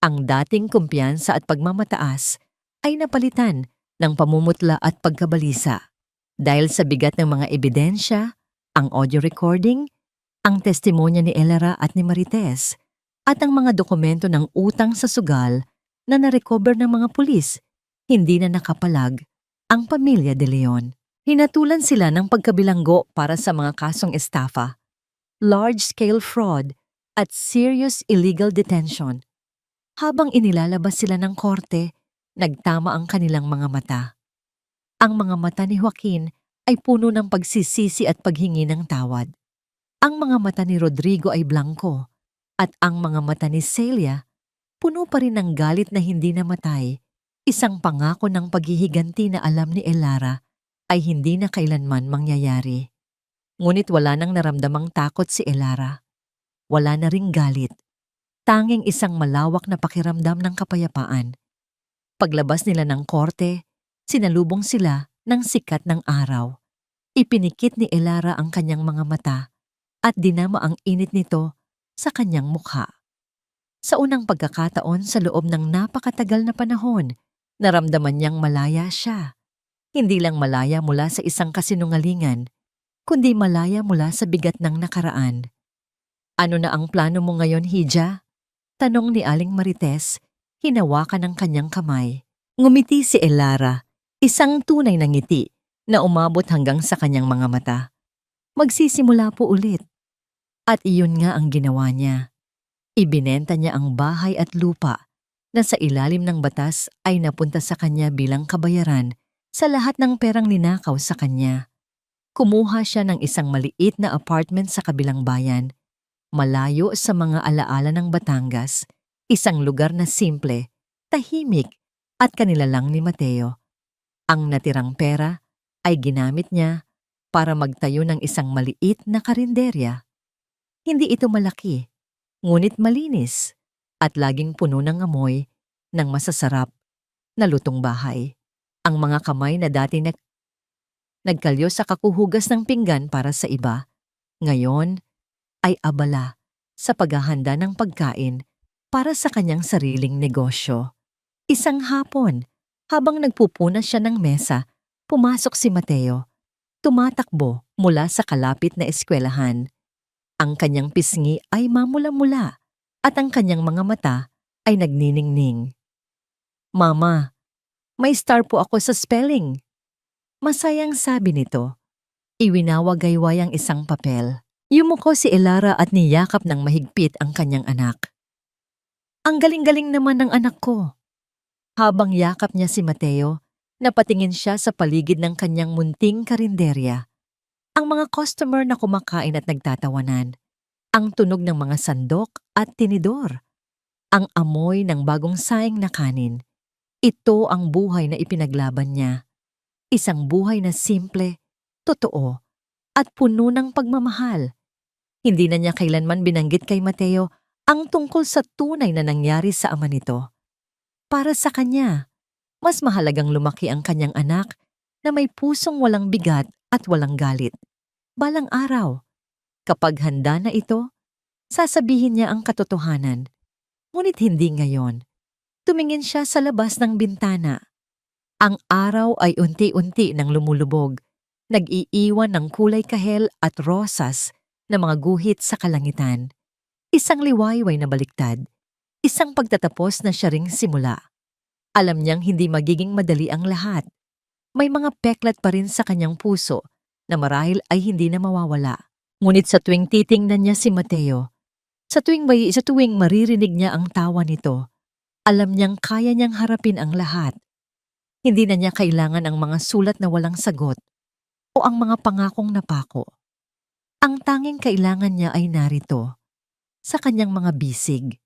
S1: Ang dating kumpiyansa at pagmamataas ay napalitan ng pamumutla at pagkabalisa. Dahil sa bigat ng mga ebidensya, ang audio recording, ang testimonya ni Elara at ni Marites, at ang mga dokumento ng utang sa sugal na narecover ng mga pulis, hindi na nakapalag ang pamilya De Leon. Hinatulan sila ng pagkabilanggo para sa mga kasong estafa, large-scale fraud at serious illegal detention. Habang inilalabas sila ng korte, nagtama ang kanilang mga mata. Ang mga mata ni Joaquin ay puno ng pagsisisi at paghingi ng tawad. Ang mga mata ni Rodrigo ay blanko. At ang mga mata ni Celia, puno pa rin ng galit na hindi namatay, isang pangako ng paghihiganti na alam ni Elara ay hindi na kailanman mangyayari. Ngunit wala nang naramdamang takot si Elara. Wala na ring galit. Tanging isang malawak na pakiramdam ng kapayapaan. Paglabas nila ng korte, sinalubong sila ng sikat ng araw. Ipinikit ni Elara ang kanyang mga mata at dinama ang init nito sa kanyang mukha. Sa unang pagkakataon sa loob ng napakatagal na panahon, naramdaman niyang malaya siya. Hindi lang malaya mula sa isang kasinungalingan, kundi malaya mula sa bigat ng nakaraan. Ano na ang plano mo ngayon, Hija? Tanong ni Aling Marites, hinawakan ng kanyang kamay. Ngumiti si Elara, isang tunay na ngiti na umabot hanggang sa kanyang mga mata. Magsisimula po ulit. At iyon nga ang ginawa niya. Ibinenta niya ang bahay at lupa na sa ilalim ng batas ay napunta sa kanya bilang kabayaran sa lahat ng perang ninakaw sa kanya. Kumuha siya ng isang maliit na apartment sa kabilang bayan, malayo sa mga alaala ng Batangas, isang lugar na simple, tahimik at kanila lang ni Mateo. Ang natirang pera ay ginamit niya para magtayo ng isang maliit na karinderya. Hindi ito malaki, ngunit malinis at laging puno ng amoy ng masasarap na lutong bahay. Ang mga kamay na dati nagkalyo sa kakuhugas ng pinggan para sa iba, ngayon ay abala sa paghahanda ng pagkain para sa kanyang sariling negosyo. Isang hapon, habang nagpupunas siya ng mesa, pumasok si Mateo, tumatakbo mula sa kalapit na eskwelahan. Ang kanyang pisngi ay mamula-mula at ang kanyang mga mata ay nagniningning. Mama, may star po ako sa spelling. Masayang sabi nito. Iwinawagayway ang isang papel. Yumuko si Elara at niyakap ng mahigpit ang kanyang anak. Ang galing-galing naman ng anak ko. Habang yakap niya si Mateo, napatingin siya sa paligid ng kanyang munting karinderya. Ang mga customer na kumakain at nagtatawanan, ang tunog ng mga sandok at tinidor, ang amoy ng bagong saing na kanin. Ito ang buhay na ipinaglaban niya. Isang buhay na simple, totoo, at puno ng pagmamahal. Hindi na niya kailanman binanggit kay Mateo ang tungkol sa tunay na nangyari sa ama nito. Para sa kanya, mas mahalagang lumaki ang kanyang anak na may pusong walang bigat at walang galit. Balang araw, kapag handa na ito, sasabihin niya ang katotohanan. Ngunit hindi ngayon. Tumingin siya sa labas ng bintana. Ang araw ay unti-unti nang lumulubog, nag-iiwan ng kulay kahel at rosas na mga guhit sa kalangitan. Isang liwayway na baliktad, isang pagtatapos na siya ring simula. Alam niyang hindi magiging madali ang lahat. May mga peklat pa rin sa kanyang puso na marahil ay hindi na mawawala. Ngunit sa tuwing titingnan niya si Mateo, sa tuwing maririnig niya ang tawa nito, alam niyang kaya niyang harapin ang lahat. Hindi na niya kailangan ang mga sulat na walang sagot o ang mga pangakong napako. Ang tanging kailangan niya ay narito, sa kanyang mga bisig,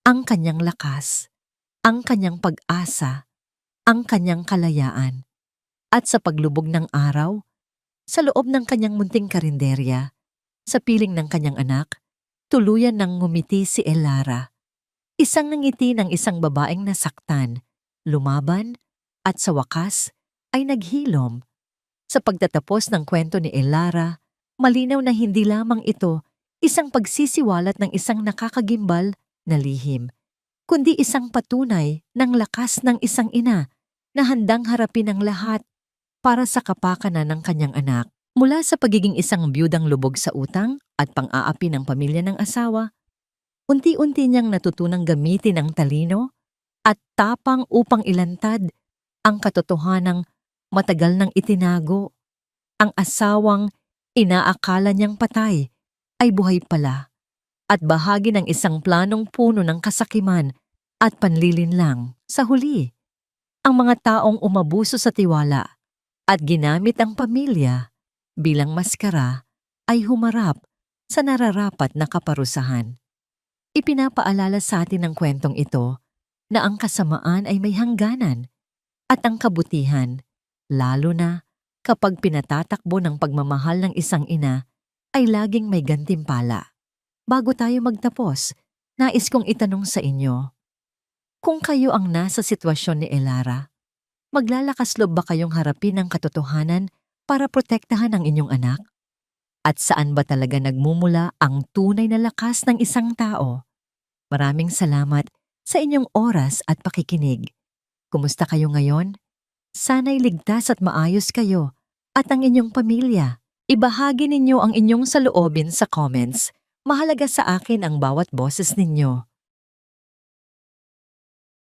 S1: ang kanyang lakas, ang kanyang pag-asa, ang kanyang kalayaan. At sa paglubog ng araw, sa loob ng kanyang munting karinderya, sa piling ng kanyang anak, tuluyan ng ngumiti si Elara. Isang nangiti ng isang babaeng nasaktan, lumaban, at sa wakas ay naghilom. Sa pagtatapos ng kwento ni Elara, malinaw na hindi lamang ito isang pagsisiwalat ng isang nakakagimbal na lihim, kundi isang patunay ng lakas ng isang ina na handang harapin ang lahat para sa kapakanan ng kanyang anak. Mula sa pagiging isang biyudang lubog sa utang at pang-aapi ng pamilya ng asawa, unti-unti niyang natutunang gamitin ang talino at tapang upang ilantad ang katotohanang matagal nang itinago. Ang asawang inaakala niyang patay ay buhay pala at bahagi ng isang planong puno ng kasakiman at panlilinlang. Sa huli, ang mga taong umabuso sa tiwala at ginamit ang pamilya bilang maskara ay humarap sa nararapat na kaparusahan. Ipinapaalala sa atin ng kwentong ito na ang kasamaan ay may hangganan at ang kabutihan, lalo na kapag pinatatakbo ng pagmamahal ng isang ina, ay laging may gantimpala. Bago tayo magtapos, nais kong itanong sa inyo, kung kayo ang nasa sitwasyon ni Elara, maglalakas loob ba kayong harapin ang katotohanan para protektahan ang inyong anak? At saan ba talaga nagmumula ang tunay na lakas ng isang tao? Maraming salamat sa inyong oras at pakikinig. Kumusta kayo ngayon? Sana'y ligtas at maayos kayo at ang inyong pamilya. Ibahagi ninyo ang inyong saloobin sa comments. Mahalaga sa akin ang bawat boses ninyo.